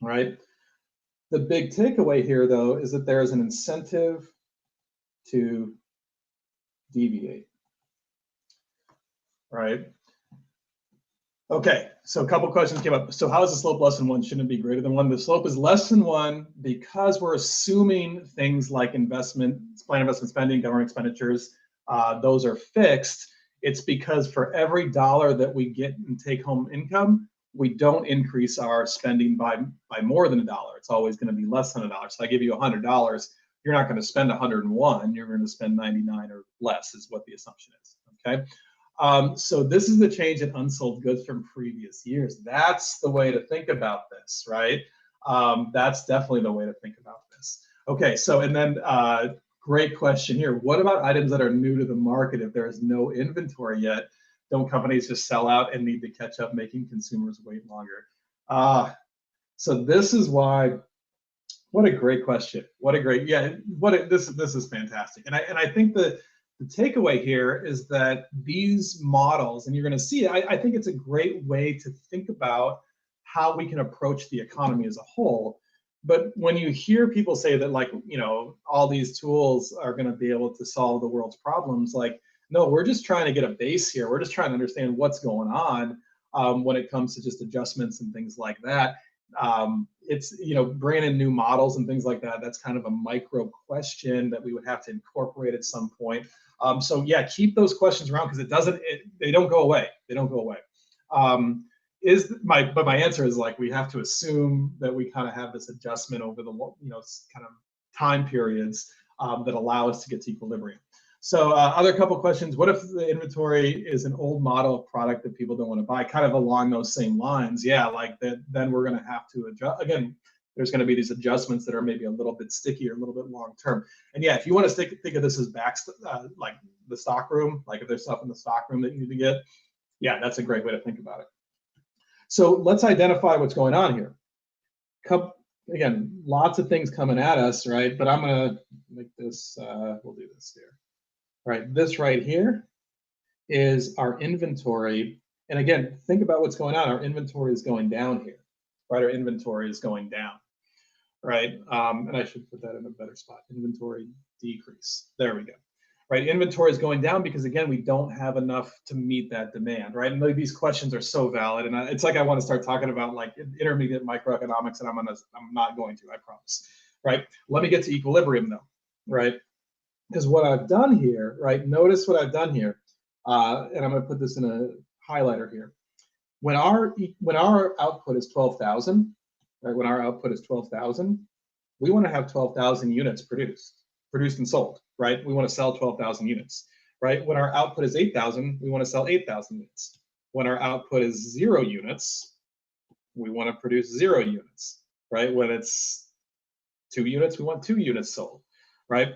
right? The big takeaway here, though, is that there is an incentive to deviate, right? Okay, so a couple questions came up. So how is the slope less than 1? Shouldn't it be greater than 1? The slope is less than 1 because we're assuming things like planned investment spending, government expenditures, those are fixed. It's because for every dollar that we get in take-home income, we don't increase our spending by more than $1. It's always going to be less than $1. So I give you $100, you're not going to spend 101. You're going to spend 99 or less, is what the assumption is. Okay. So this is the change in unsold goods from previous years. That's the way to think about this, right? That's definitely the way to think about this. Okay, so and then great question here. What about items that are new to the market if there is no inventory yet? Don't companies just sell out and need to catch up, making consumers wait longer? So this is why. What a great question. What a great, this is fantastic. And I think the takeaway here is that these models, and you're going to see, I think it's a great way to think about how we can approach the economy as a whole. But when you hear people say that, like, all these tools are going to be able to solve the world's problems, like, no, we're just trying to get a base here. We're just trying to understand what's going on when it comes to just adjustments and things like that. It's, bringing in new models and things like that. That's kind of a micro question that we would have to incorporate at some point. So yeah, keep those questions around because they don't go away. They don't go away. But my answer is, like, we have to assume that we kind of have this adjustment over the kind of time periods that allow us to get to equilibrium. So other couple questions. What if the inventory is an old model of product that people don't want to buy? Kind of along those same lines. Yeah, like that. Then we're going to have to adjust. Again, there's going to be these adjustments that are maybe a little bit stickier, a little bit long term. And yeah, if you want to think of this as like the stock room, like if there's stuff in the stock room that you need to get, yeah, that's a great way to think about it. So let's identify what's going on here. Again, lots of things coming at us, right? But I'm going to make this, we'll do this here. Right, this right here is our inventory. And again, think about what's going on. Our inventory is going down here, right? Our inventory is going down, right? And I should put that in a better spot. Inventory decrease. There we go. right? Inventory is going down because, again, we don't have enough to meet that demand, right? And these questions are so valid, and it's like I want to start talking about like intermediate microeconomics, and I'm not going to, I promise, right? Let me get to equilibrium though, right? Because what I've done here, right? Notice what I've done here, and I'm going to put this in a highlighter here. When our output is 12,000, right? When our output is 12,000, we want to have 12,000 units produced and sold, right? We want to sell 12,000 units, right? When our output is 8,000, we want to sell 8,000 units. When our output is 0 units, we want to produce 0 units, right? When it's 2 units, we want 2 units sold, right?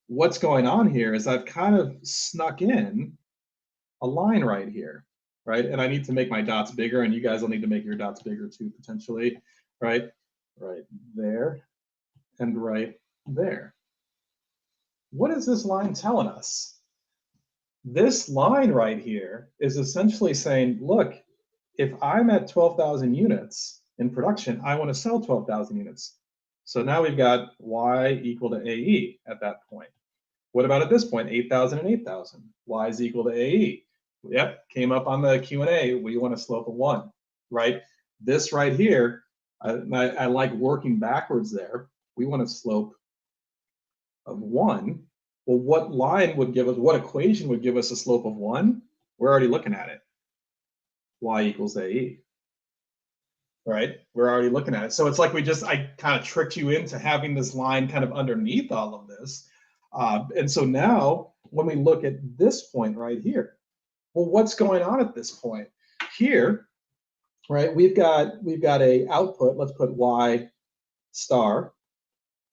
What's going on here is I've kind of snuck in a line right here, right? And I need to make my dots bigger, and you guys will need to make your dots bigger too, potentially, right? Right there and right there. What is this line telling us? This line right here is essentially saying, look, if I'm at 12,000 units in production, I want to sell 12,000 units. So now we've got Y equal to AE at that point. What about at this point, 8,000 and 8,000? Y is equal to AE. Yep, came up on the Q&A. We want a slope of 1, right? This right here, I like working backwards there. We want a slope of 1. Well, what line would give us, what equation would give us a slope of 1? We're already looking at it. Y equals AE, right? We're already looking at it. So it's like I kind of tricked you into having this line kind of underneath all of this. And so now when we look at this point right here, well, what's going on at this point? Here, right, we've got a output. Let's put Y star.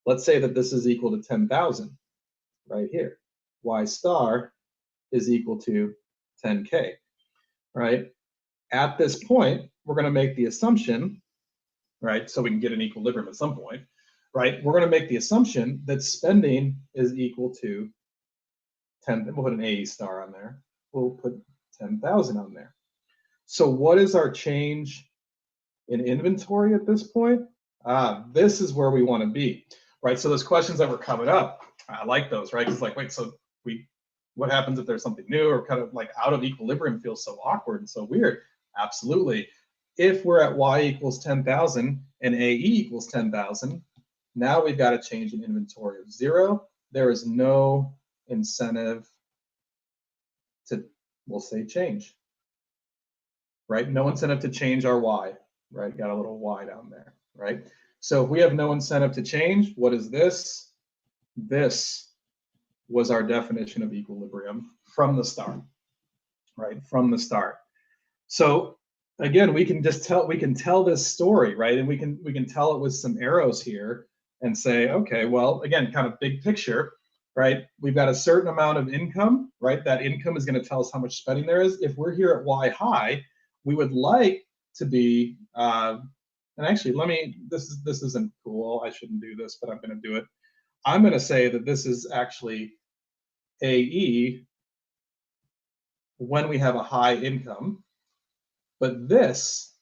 Let's say that this is equal to 10,000 right here. Y star is equal to 10K, right? At this point, we're going to make the assumption, right, so we can get an equilibrium at some point, right? We're going to make the assumption that spending is equal to 10. We'll put an AE star on there. We'll put 10,000 on there. So what is our change in inventory at this point? This is where we want to be, right? So those questions that were coming up, I like those, right? Because like, wait, so what happens if there's something new, or kind of like out of equilibrium feels so awkward and so weird? Absolutely. If we're at Y equals 10,000 and AE equals 10,000, now we've got a change in inventory of 0. There is no incentive to, we'll say, change, right? No incentive to change our Y, right? Got a little Y down there, right? So if we have no incentive to change, what is this? This was our definition of equilibrium from the start, right? From the start. So again, we can tell this story, right? And we can tell it with some arrows here and say, okay, well, again, kind of big picture, right? We've got a certain amount of income, right? That income is going to tell us how much spending there is. If we're here at Y high, we would like to be, and actually, this isn't cool. I shouldn't do this, but I'm going to do it. I'm going to say that this is actually AE when we have a high income, but this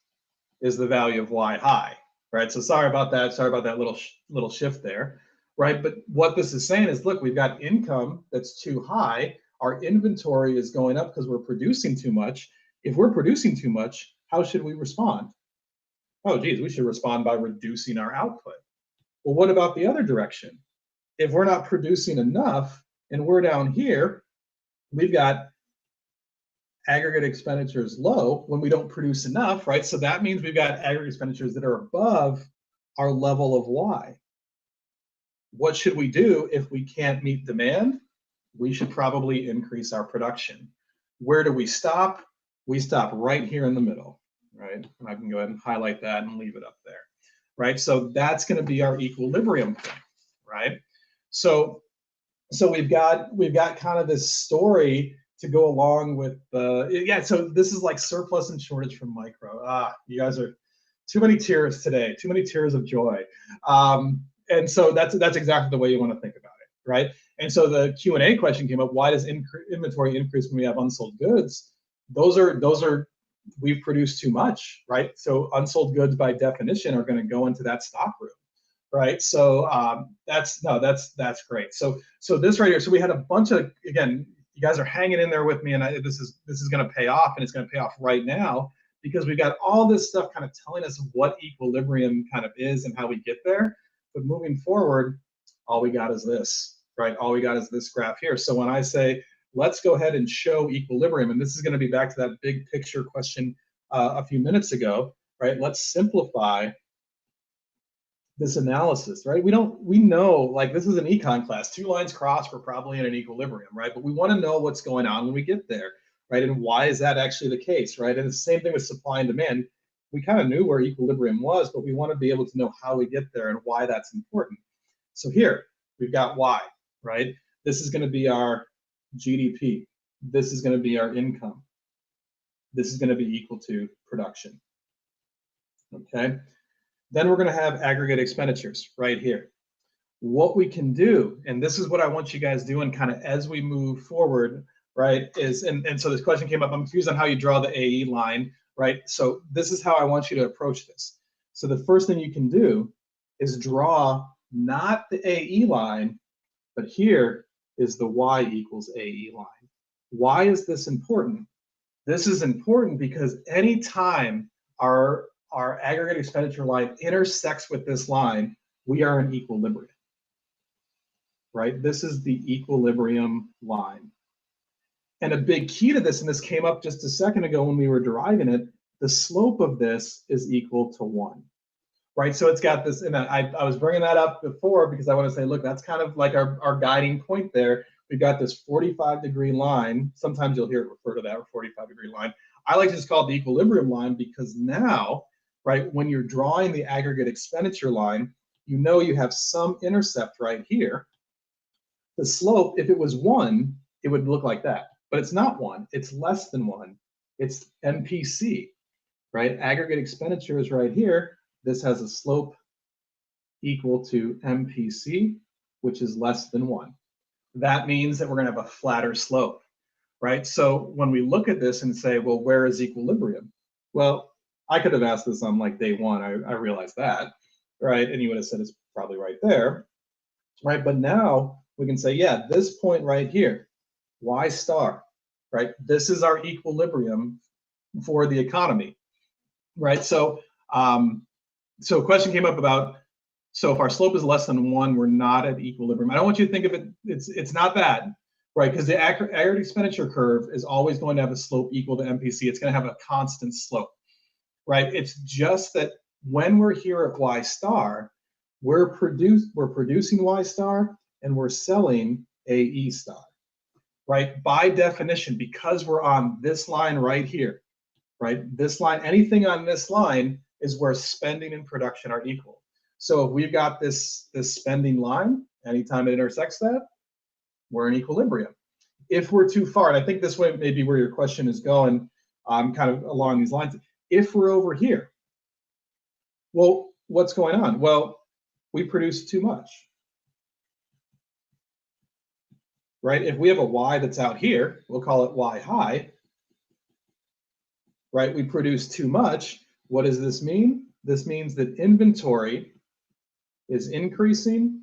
is the value of Y high, right? So sorry about that. Sorry about that little shift there, right? But what this is saying is, look, we've got income that's too high. Our inventory is going up because we're producing too much. If we're producing too much, how should we respond? Oh, geez, we should respond by reducing our output. Well, what about the other direction? If we're not producing enough and we're down here, we've got aggregate expenditures low when we don't produce enough, right? So that means we've got aggregate expenditures that are above our level of Y. What should we do if we can't meet demand? We should probably increase our production. Where do we stop? We stop right here in the middle, right? And I can go ahead and highlight that and leave it up there, right? So that's going to be our equilibrium point, right? So we've got kind of this story to go along with the, so this is like surplus and shortage from micro. You guys are too many tears today, too many tears of joy. And so that's exactly the way you want to think about it, right? And so the Q&A question came up: why does inventory increase when we have unsold goods? Those are we've produced too much, right? So unsold goods by definition are going to go into that stock room, right? So that's great. So this right here. So we had a bunch of, again, you guys are hanging in there with me, and this is going to pay off, and it's going to pay off right now because we've got all this stuff kind of telling us what equilibrium kind of is and how we get there. But moving forward, all we got is this, right? All we got is this graph here. So when I say, let's go ahead and show equilibrium, and this is going to be back to that big picture question a few minutes ago, right? Let's simplify this analysis, right? We know, like, this is an econ class, two lines crossed, we're probably in an equilibrium, right? But we want to know what's going on when we get there, right? And why is that actually the case, right? And it's the same thing with supply and demand. We kind of knew where equilibrium was, but we want to be able to know how we get there and why that's important. So here, we've got Y, right? This is going to be our GDP. This is going to be our income. This is going to be equal to production, okay? Then we're going to have aggregate expenditures right here. What we can do, and this is what I want you guys doing kind of as we move forward, right, is, and so this question came up, I'm confused on how you draw the AE line, right? So this is how I want you to approach this. So the first thing you can do is draw not the AE line, but here is the Y equals AE line. Why is this important? This is important because anytime our aggregate expenditure line intersects with this line, we are in equilibrium, right? This is the equilibrium line. And a big key to this, and this came up just a second ago when we were deriving it, the slope of this is equal to 1, right? So it's got this, and I was bringing that up before because I want to say, look, that's kind of like our guiding point there. We've got this 45-degree line. Sometimes you'll hear it refer to that 45-degree line. I like to just call it the equilibrium line because now, right, when you're drawing the aggregate expenditure line, you know you have some intercept right here. The slope, if it was 1, it would look like that. But it's not 1. It's less than 1. It's MPC, right? Aggregate expenditure is right here. This has a slope equal to MPC, which is less than 1. That means that we're going to have a flatter slope, right? So when we look at this and say, well, where is equilibrium? Well, I could have asked this on like day one. I realized that, right? And you would have said it's probably right there, right? But now we can say, yeah, this point right here, Y star, right? This is our equilibrium for the economy, right? So, so a question came up about, so if our slope is less than 1, we're not at equilibrium. I don't want you to think of it, it's not that, right? Because the aggregate expenditure curve is always going to have a slope equal to MPC. It's going to have a constant slope, right? It's just that when we're here at Y star, we're producing Y star and we're selling AE star, right? By definition, because we're on this line right here, right? This line, anything on this line is where spending and production are equal. So if we've got this spending line, anytime it intersects that, we're in equilibrium. If we're too far, and I think this way may be where your question is going, kind of along these lines. If we're over here, well, what's going on? Well, we produce too much, right? If we have a Y that's out here, we'll call it Y high, right? We produce too much. What does this mean? This means that inventory is increasing.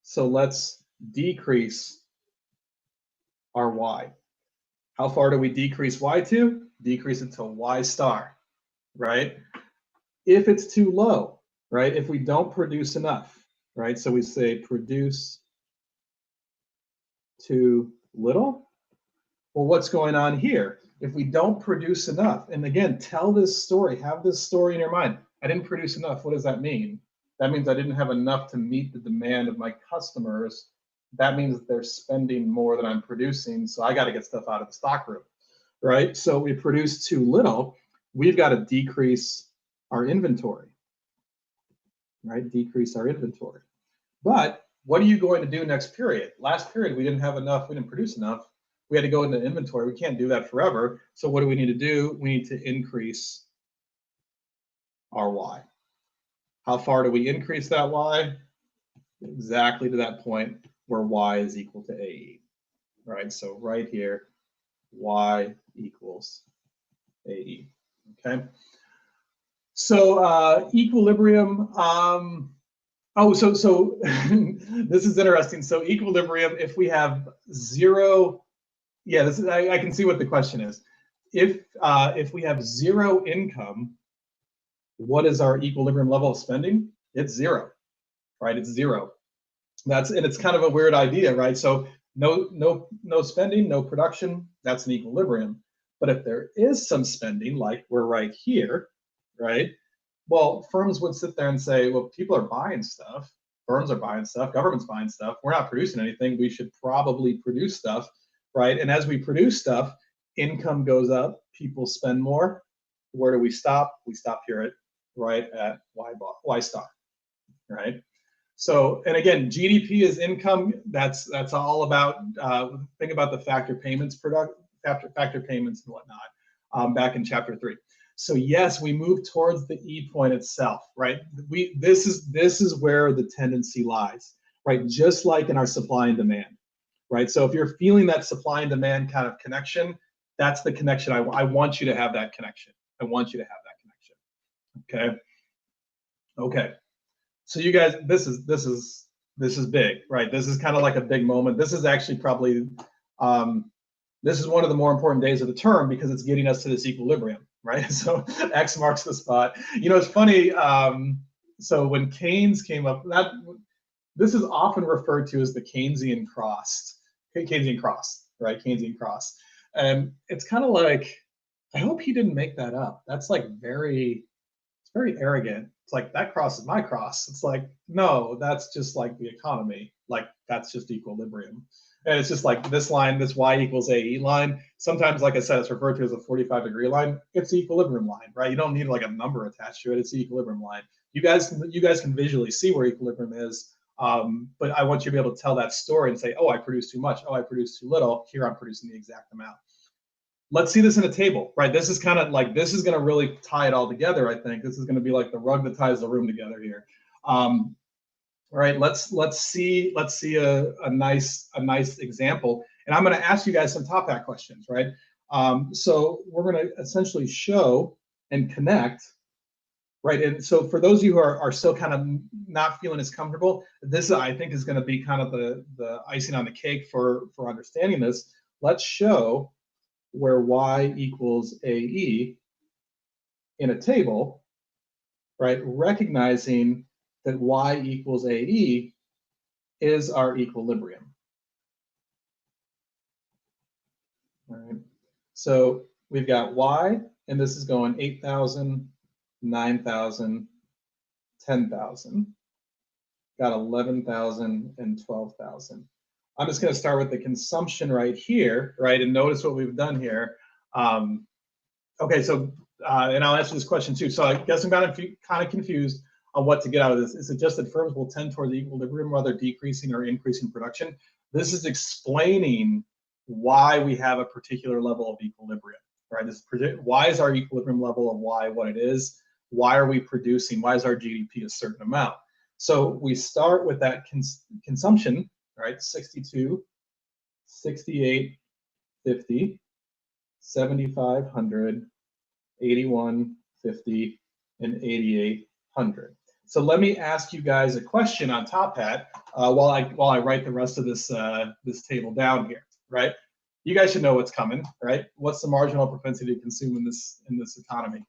So let's decrease our Y. How far do we decrease Y to? Decrease it to Y star, right? If it's too low, right? If we don't produce enough, right? So we say produce too little. Well, what's going on here? If we don't produce enough, and again, tell this story, have this story in your mind. I didn't produce enough. What does that mean? That means I didn't have enough to meet the demand of my customers. That means that they're spending more than I'm producing, so I got to get stuff out of the stockroom, right? So we produce too little. We've got to decrease our inventory, right? Decrease our inventory. But what are you going to do next period? Last period, we didn't have enough. We didn't produce enough. We had to go into inventory. We can't do that forever. So what do we need to do? We need to increase our Y. How far do we increase that Y? Exactly to that point where Y is equal to AE, right? So right here, Y equals AE, okay? So equilibrium. So this is interesting. So equilibrium, if we have zero, yeah, this is, I can see what the question is. If we have zero income, what is our equilibrium level of spending? It's zero, right? It's zero. And it's kind of a weird idea, right? So no spending, no production, that's an equilibrium. But if there is some spending, like we're right here, right? Well, firms would sit there and say, well, people are buying stuff, firms are buying stuff, government's buying stuff, we're not producing anything, we should probably produce stuff, right? And as we produce stuff, income goes up, people spend more. Where do we stop? We stop here at right at Y star, right? So, and again, GDP is income. That's all about. Think about the factor payments, factor payments and whatnot. Back in chapter 3. So yes, we move towards the E point itself, right? This is where the tendency lies, right? Just like in our supply and demand, right? So if you're feeling that supply and demand kind of connection, that's the connection. I want you to have that connection. I want you to have that connection. Okay. Okay. So you guys, this is big, right? This is kind of like a big moment. This is actually probably this is one of the more important days of the term because it's getting us to this equilibrium, right? So X marks the spot. You know, it's funny. So when Keynes came up, this is often referred to as the Keynesian Cross, right? Keynesian Cross, and it's kind of like, I hope he didn't make that up. That's like very arrogant. It's like, that cross is my cross. It's like, no, that's just like the economy. Like, that's just equilibrium. And it's just like this line, this Y equals AE line. Sometimes, like I said, it's referred to as a 45-degree line. It's the equilibrium line, right? You don't need like a number attached to it. It's the equilibrium line. You guys can visually see where equilibrium is. But I want you to be able to tell that story and say, oh, I produced too much. Oh, I produced too little. Here, I'm producing the exact amount. Let's see this in a table, right? This is kind of like, this is going to really tie it all together. I think this is going to be like the rug that ties the room together here. All right, let's see a nice example, and I'm going to ask you guys some top hat questions, right? So we're going to essentially show and connect, right? And so for those of you who are still kind of not feeling as comfortable, this I think is going to be kind of the icing on the cake for understanding this. Let's show where Y equals AE in a table, right? Recognizing that Y equals AE is our equilibrium. All right. So we've got Y, and this is going 8,000, 9,000, 10,000. Got 11,000 and 12,000. I'm just going to start with the consumption right here, right? And notice what we've done here. Okay, so, and I'll answer this question too. So I guess I'm kind of confused on what to get out of this. Is it just that firms will tend toward the equilibrium whether decreasing or increasing production? This is explaining why we have a particular level of equilibrium, right? Why is our equilibrium level of Y what it is? Why are we producing? Why is our GDP a certain amount? So we start with that consumption, right? 62, 68, 50, 7,500, 81, 50, and 8,800. So let me ask you guys a question on Top Hat while I write the rest of this this table down here, right? You guys should know what's coming, right? What's the marginal propensity to consume in this economy?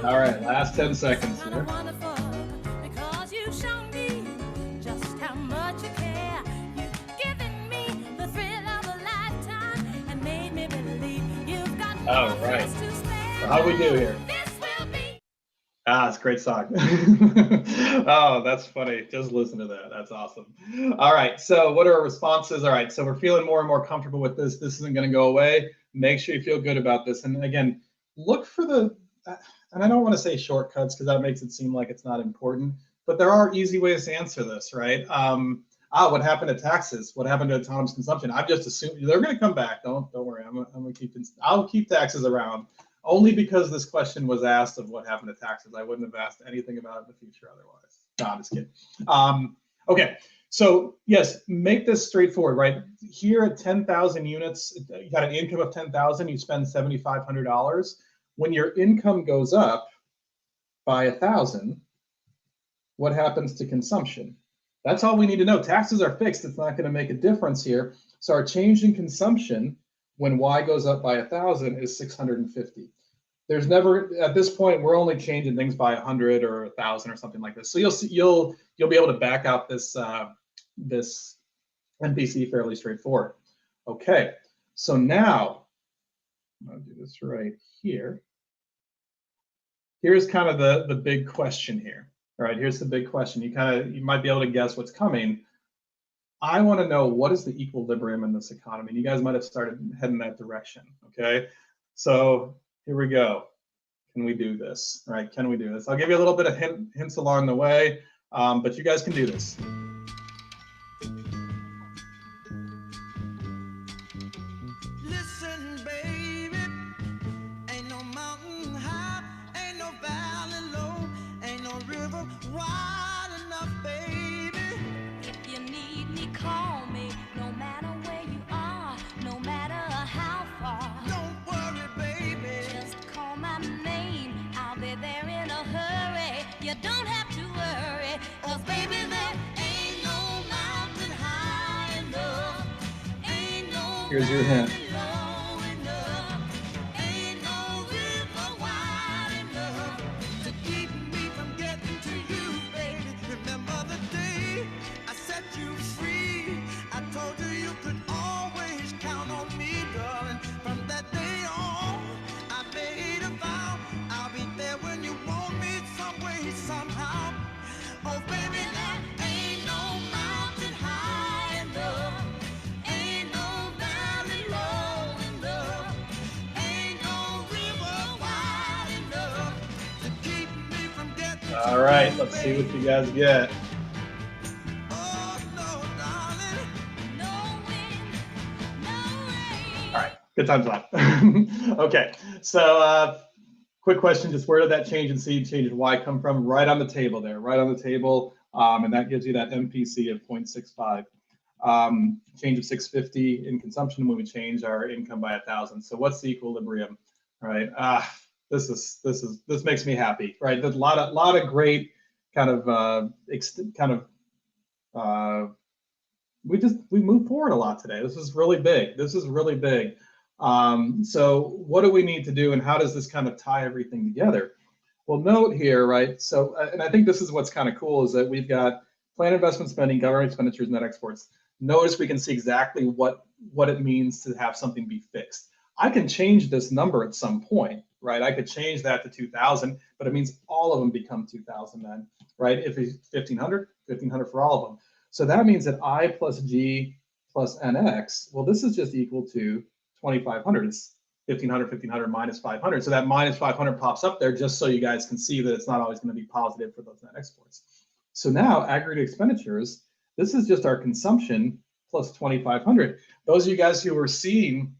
All right, last 10 seconds here. All right. So how do we do here? Ah, it's a great song. Oh, that's funny. Just listen to that. That's awesome. All right. So what are our responses? All right. So we're feeling more and more comfortable with this. This isn't going to go away. Make sure you feel good about this. And again, look for the, and I don't want to say shortcuts because that makes it seem like it's not important, but there are easy ways to answer this, right? What happened to taxes? What happened to autonomous consumption? I've just assumed they're going to come back. Don't worry. I'll keep taxes around only because this question was asked of what happened to taxes. I wouldn't have asked anything about it in the future otherwise. No, I'm just kidding. Okay. So yes, make this straightforward, right? Here at 10,000 units, you got an income of 10,000, you spend $7,500. When your income goes up by 1,000, what happens to consumption? That's all we need to know. Taxes are fixed. It's not going to make a difference here. So our change in consumption when Y goes up by 1,000 is 650. There's never, at this point, we're only changing things by 100 or 1,000 or something like this. So you'll be able to back out this this MPC fairly straightforward. Okay, so now I'll do this right here. Here's kind of the big question here. All right, here's the big question. You might be able to guess what's coming. I want to know, what is the equilibrium in this economy? And you guys might have started heading that direction. Okay, so here we go. Can we do this? All right, can we do this? I'll give you a little bit of hints along the way, but you guys can do this. Listen, baby, ain't no mountain high, ain't no valley low, ain't no river wide enough, baby. If you need me, call me, no matter where you are, no matter how far. Don't worry, baby, just call my name, I'll be there in a hurry. You don't have to worry, 'cause baby, there ain't no mountain high enough, ain't no Here's your hint. low enough, ain't no river wide enough to keep me from getting to you, baby. Remember the day I set you free? I told you you could always count on me, darling. From that day on, I made a vow I'll be there when you want me, some way, somehow. Oh, baby, there ain't no mountain high enough, ain't no valley low enough, ain't no river wide enough to keep me from getting. All right, let's see what you guys get. Oh, no, darling. no wind, no rain. All right, good time's left. Okay, so quick question, just where did that change in seed, change in Y come from? Right on the table there, right on the table, and that gives you that MPC of 0.65. Change of 650 in consumption when we change our income by 1,000. So what's the equilibrium, right? This makes me happy, right? There's a lot of great kind of we moved forward a lot today. This is really big. This is really big. So what do we need to do, and how does this kind of tie everything together? Well, note here, right? So, and I think this is what's kind of cool, is that we've got planned investment spending, government expenditures, net exports. Notice we can see exactly what it means to have something be fixed. I can change this number at some point, right? I could change that to 2,000, but it means all of them become 2,000 then, right? If it's 1,500, 1,500 for all of them. So that means that I plus G plus NX, well, this is just equal to 2,500. It's 1,500, 1,500 minus 500. So that minus 500 pops up there just so you guys can see that it's not always going to be positive for those net exports. So now aggregate expenditures, this is just our consumption plus 2,500. Those of you guys who were seeing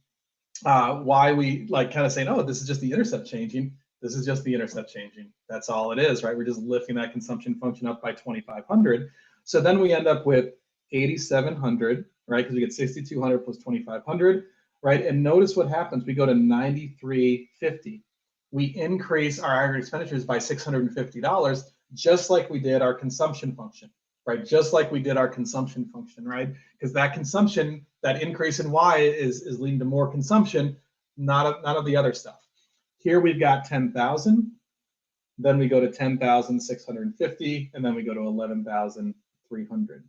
why we like kind of saying, oh, this is just the intercept changing. This is just the intercept changing. That's all it is, right? We're just lifting that consumption function up by 2,500. So then we end up with 8,700, right? Because we get 6,200 plus 2,500, right? And notice what happens. We go to 93.50. We increase our aggregate expenditures by $650, just like we did our consumption function, right? Just like we did our consumption function, right? Because that consumption, that increase in Y is leading to more consumption, none of the other stuff. Here we've got 10,000. then we go to 10,650, and then we go to 11,300,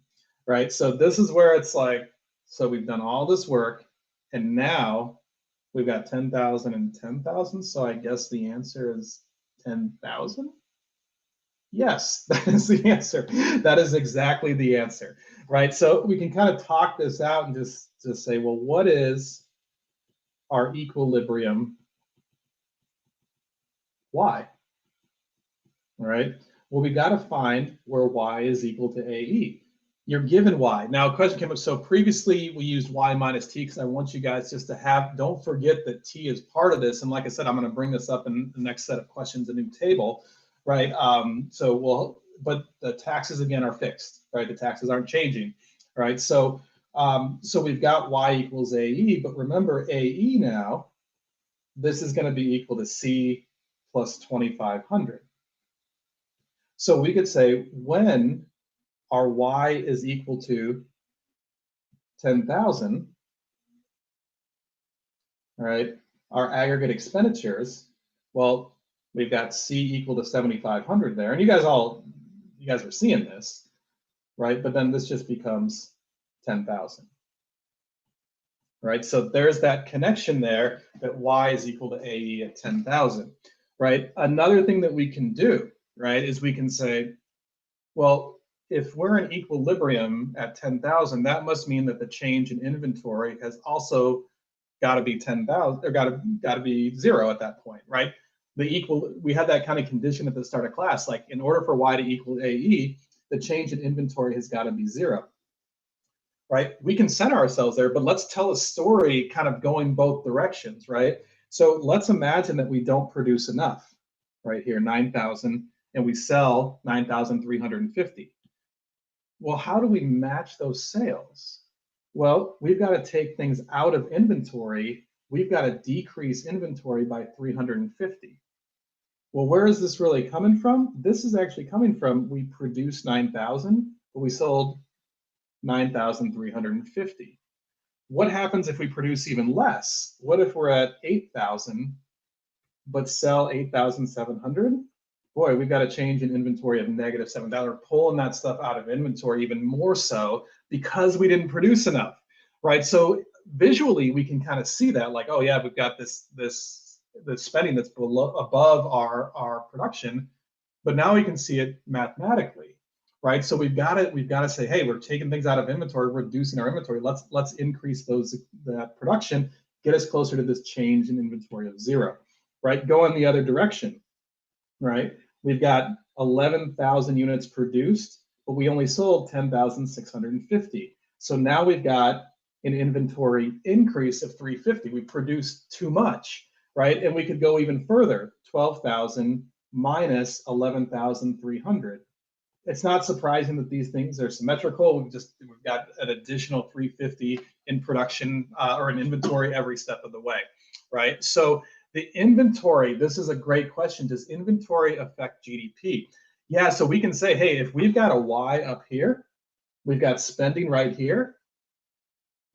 right? So this is where it's like, so we've done all this work, and now we've got 10,000 and 10,000, so I guess the answer is 10,000? Yes, that is the answer. That is exactly the answer, right? So we can kind of talk this out and just say, well, what is our equilibrium y? All right. Well, we got to find where y is equal to AE. You're given y. Now, a question came up. So previously we used y minus t because I want you guys just to have, don't forget that t is part of this. And like I said, I'm going to bring this up in the next set of questions, a new table, right? But the taxes again are fixed, right? The taxes aren't changing, right? So we've got y equals AE, but remember AE now, this is going to be equal to C plus 2,500. So we could say when our y is equal to 10,000, all right, our aggregate expenditures, well, we've got C equal to 7,500 there. And you guys are seeing this, right? But then this just becomes 10,000. Right, so there's that connection there that y is equal to AE at 10,000, right? Another thing that we can do, right, is we can say, well, if we're in equilibrium at 10,000, that must mean that the change in inventory has also got to be 10,000, or got to be 0 at that point, right? We had that kind of condition at the start of class, like in order for y to equal AE, the change in inventory has got to be 0. Right? We can center ourselves there, but let's tell a story kind of going both directions, right? So let's imagine that we don't produce enough, right here, 9,000, and we sell 9,350. Well, how do we match those sales? Well, we've got to take things out of inventory. We've got to decrease inventory by 350. Well, where is this really coming from? This is actually coming from, we produced 9,000, but we sold 9,350. What happens if we produce even less? What if we're at 8,000 but sell 8,700? Boy, we've got a change in inventory of negative 7,000. We're pulling that stuff out of inventory even more so because we didn't produce enough, right? So visually we can kind of see that, like, oh yeah, we've got this spending that's above our production, but now we can see it mathematically. Right, so we've got to say, hey, we're taking things out of inventory, we're reducing our inventory. Let's increase that production, get us closer to this change in inventory of 0. Right, go in the other direction. Right, we've got 11,000 units produced, but we only sold 10,650. So now we've got an inventory increase of 350. We produced too much, right? And we could go even further, 12,000 minus 11,300. It's not surprising that these things are symmetrical. We've got an additional 350 in production or in inventory every step of the way, right? So the inventory, this is a great question. Does inventory affect GDP? Yeah, so we can say, hey, if we've got a Y up here, we've got spending right here,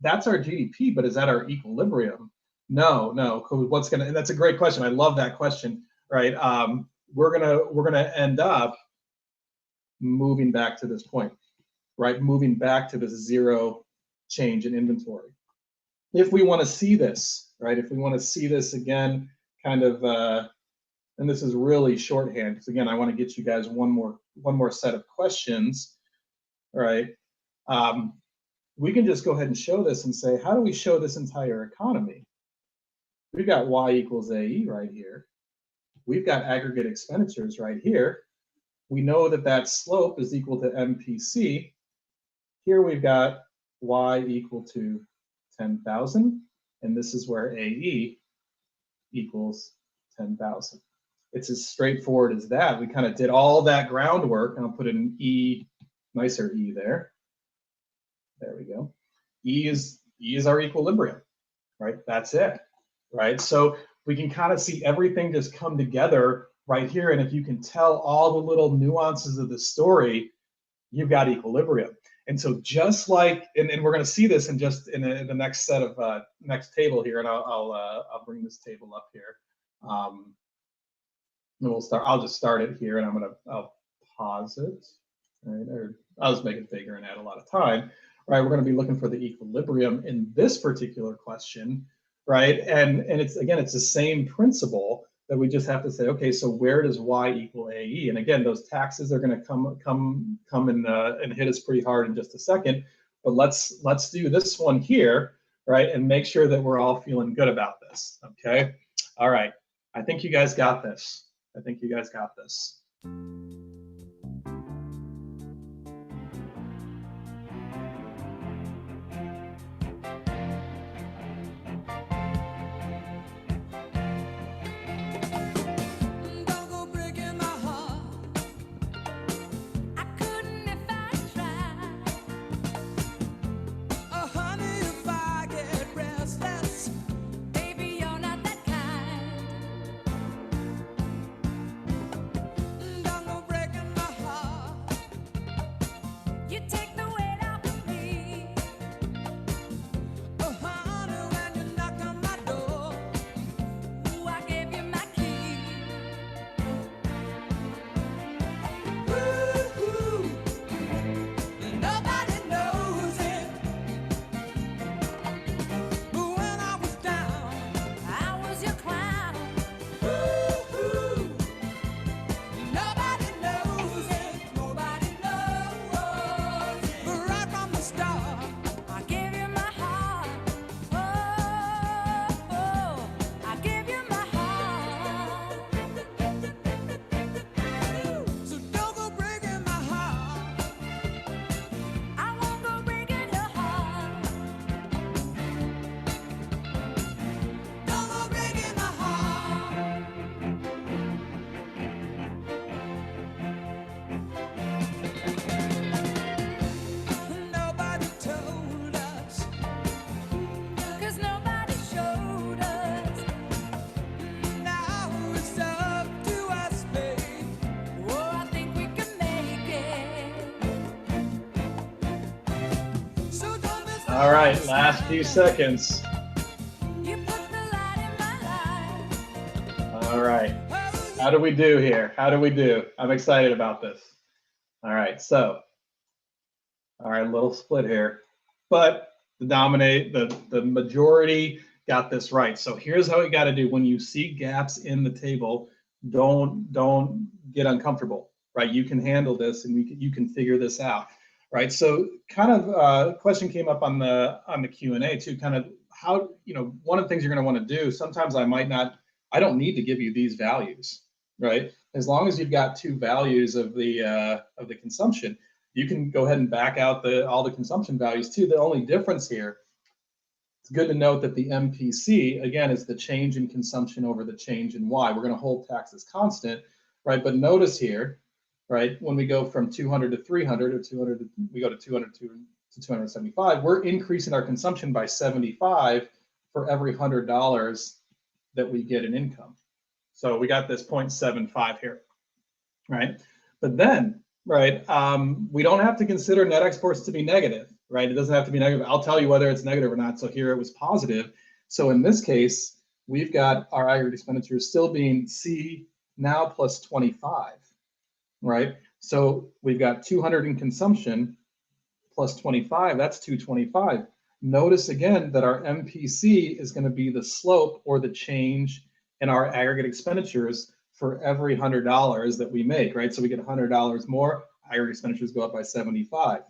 that's our GDP, but is that our equilibrium? No. And that's a great question. I love that question, right? We're gonna end up moving back to this point, right? Moving back to this 0 change in inventory. If we want to see this, right? If we want to see this again, kind of, and this is really shorthand, because again, I want to get you guys one more set of questions, right? We can just go ahead and show this and say, how do we show this entire economy? We've got Y equals AE right here. We've got aggregate expenditures right here. We know that that slope is equal to MPC. Here we've got Y equal to 10,000, and this is where AE equals 10,000. It's as straightforward as that. We kind of did all that groundwork, and I'll put an E, nicer E there. There we go. E is our equilibrium, right? That's it, right? So we can kind of see everything just come together right here, and if you can tell all the little nuances of the story, you've got equilibrium. And so just like, and we're going to see this in the next set of next table here, and I'll bring this table up here. And we'll start. I'll just start it here, and I'll pause it, right? Or I'll just make it bigger and add a lot of time. Right? We're going to be looking for the equilibrium in this particular question, right? And it's again, it's the same principle that we just have to say, okay, so where does y equal AE? And again, those taxes are going to come and hit us pretty hard in just a second. But let's do this one here, right? And make sure that we're all feeling good about this. Okay. All right. I think you guys got this. I think you guys got this. All right, last few seconds. All right, how do we do here? How do we do? I'm excited about this. All right, so, all right, little split here, but the majority got this right. So here's how we got to do. When you see gaps in the table, don't get uncomfortable, right? You can handle this, and you can figure this out. Right, so kind of question came up on the Q&A too, kind of how, one of the things you're going to want to do, sometimes I don't need to give you these values, right? As long as you've got two values of the consumption, you can go ahead and back out all the consumption values too. The only difference here, it's good to note that the MPC, again, is the change in consumption over the change in Y. We're going to hold taxes constant, right? But notice here, right, when we go from 200 to 300, or we go to 200 to 275, we're increasing our consumption by 75 for every $100 that we get in income. So we got this 0.75 here, right? But then, right, we don't have to consider net exports to be negative, right? It doesn't have to be negative. I'll tell you whether it's negative or not. So here it was positive. So in this case, we've got our aggregate expenditures still being C now plus 25. Right, so we've got 200 in consumption plus 25, that's 225. Notice again that our MPC is going to be the slope or the change in our aggregate expenditures for every $100 that we make, right? So we get $100 more, aggregate expenditures go up by 75,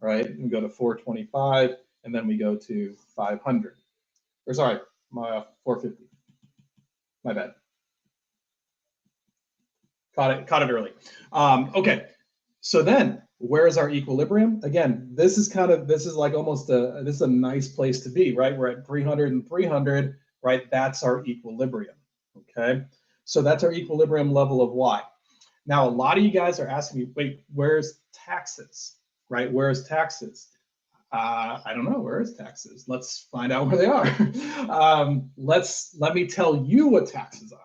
right? We go to 425, and then we go to 500. Or sorry, 450. My bad. Caught it early. Okay, so then where's our equilibrium? Again, this is like almost this is a nice place to be, right? We're at 300 and 300, right? That's our equilibrium. Okay, so that's our equilibrium level of Y. Now, a lot of you guys are asking me, wait, where's taxes, right? Where's taxes? I don't know, where is taxes? Let's find out where they are. Let me tell you what taxes are.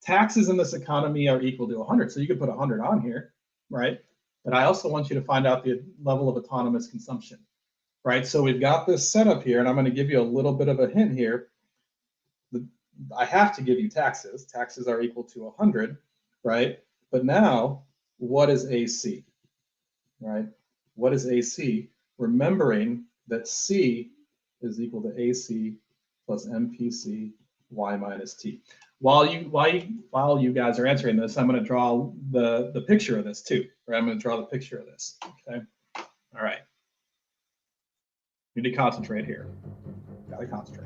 Taxes in this economy are equal to 100, so you could put 100 on here, right? But I also want you to find out the level of autonomous consumption, right? So we've got this setup here, and I'm going to give you a little bit of a hint here. I have to give you taxes. Taxes are equal to 100, right? But now, what is AC, right? What is AC? Remembering that C is equal to AC plus MPC y minus T. While you guys are answering this, I'm going to draw the picture of this too, right? I'm going to draw the picture of this, okay? All right. You need to concentrate here. Got to concentrate.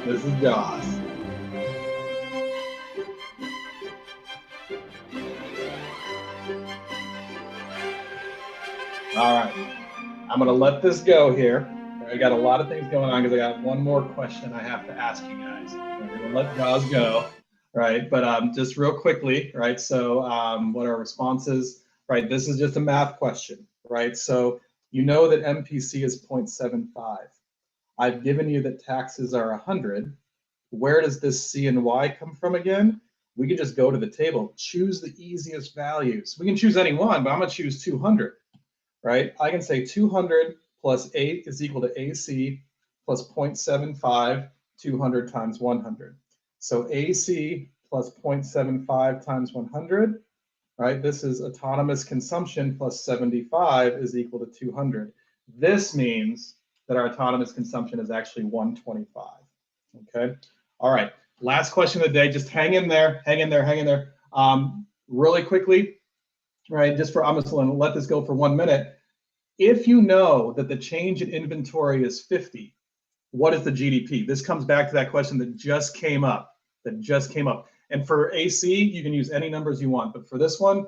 This is Jaws. All right, I'm gonna let this go here. I got a lot of things going on because I got one more question I have to ask you guys. I'm gonna let Jaws go, right? But just real quickly, right? So what are responses, right? This is just a math question, right? So you know that MPC is 0.75. I've given you that taxes are 100. Where does this C and Y come from again? We can just go to the table, choose the easiest values. We can choose any one, but I'm gonna choose 200, right? I can say 200 plus 8 is equal to AC plus 0.75, 200 times 100. So AC plus 0.75 times 100, right? This is autonomous consumption plus 75 is equal to 200. This means that our autonomous consumption is actually 125, okay? All right, last question of the day. Just hang in there, hang in there, hang in there. Really quickly, right? Just for, I'm just going to let this go for 1 minute. If you know that the change in inventory is 50, what is the GDP? This comes back to that question that just came up, And for AC, you can use any numbers you want. But for this one,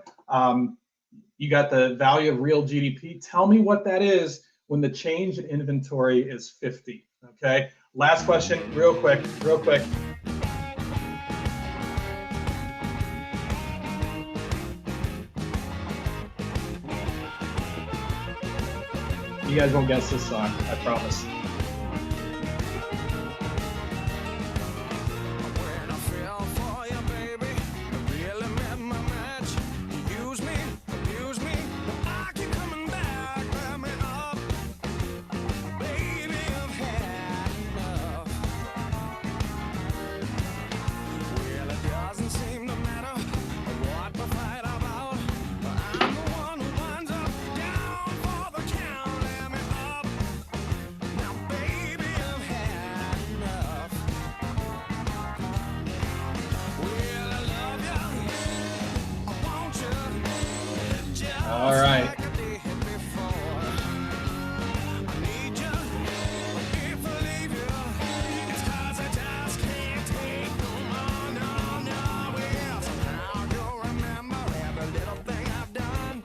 you got the value of real GDP. Tell me what that is when the change in inventory is 50, okay? Last question, real quick. You guys won't guess this song, I promise. All right.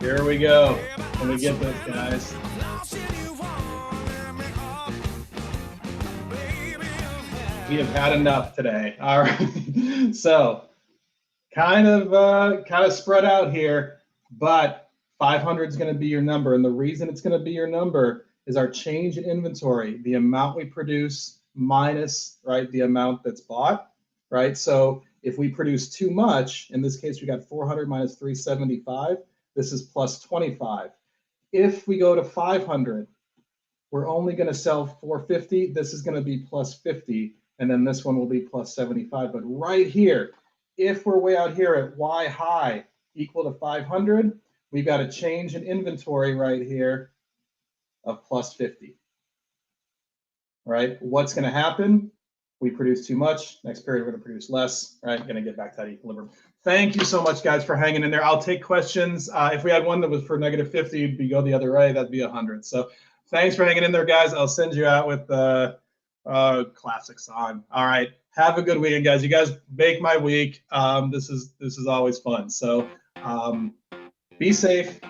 Here we go. Can we get this, guys? We have had enough today. All right. So kind of spread out here, but 500 is going to be your number. And the reason it's going to be your number is our change in inventory, the amount we produce minus, right, the amount that's bought, right? So if we produce too much, in this case, we got 400 minus 375, this is plus 25. If we go to 500, we're only going to sell 450. This is going to be plus 50. And then this one will be plus 75. But right here, if we're way out here at Y high equal to 500, we've got a change in inventory right here of plus 50. Right? What's going to happen? we produce too much. Next period, we're going to produce less, right? Going to get back to that equilibrium. Thank you so much, guys, for hanging in there. I'll take questions. If we had one that was for -50, it'd be go the other way. That'd be 100. So thanks for hanging in there, guys. I'll send you out with the classic song. All right. Have a good weekend, guys. You guys make my week. This is always fun. So be safe.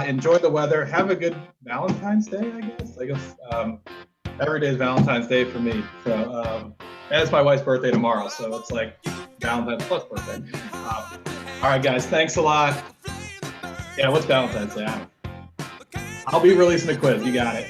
Enjoy the weather. Have a good Valentine's Day, I guess. Every day is Valentine's Day for me. So, and it's my wife's birthday tomorrow. So it's like Valentine's plus birthday. All right, guys. Thanks a lot. Yeah, what's Valentine's Day? I'll be releasing a quiz. You got it.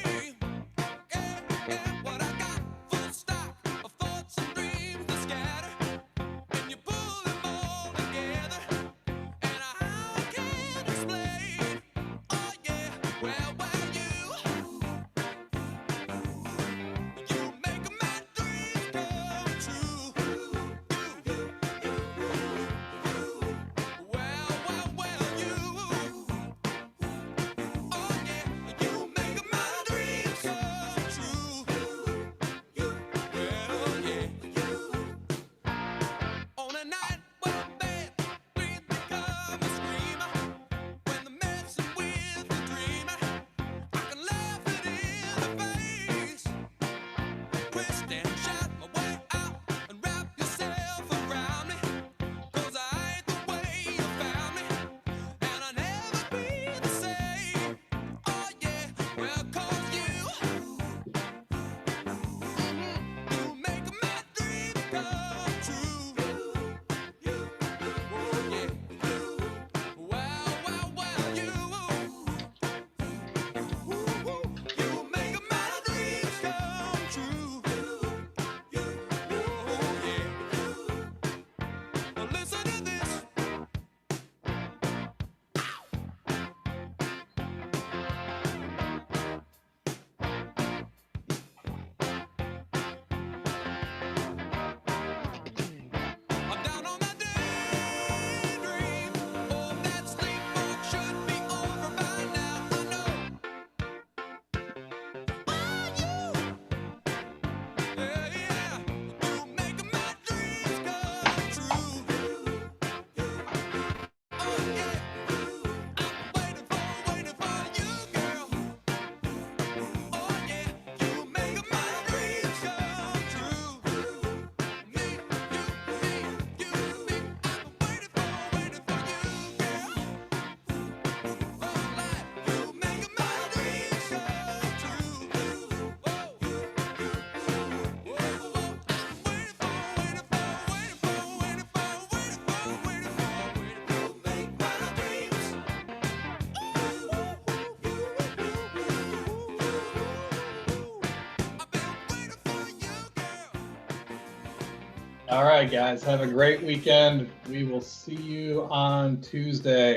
All right, guys, have a great weekend. We will see you on Tuesday.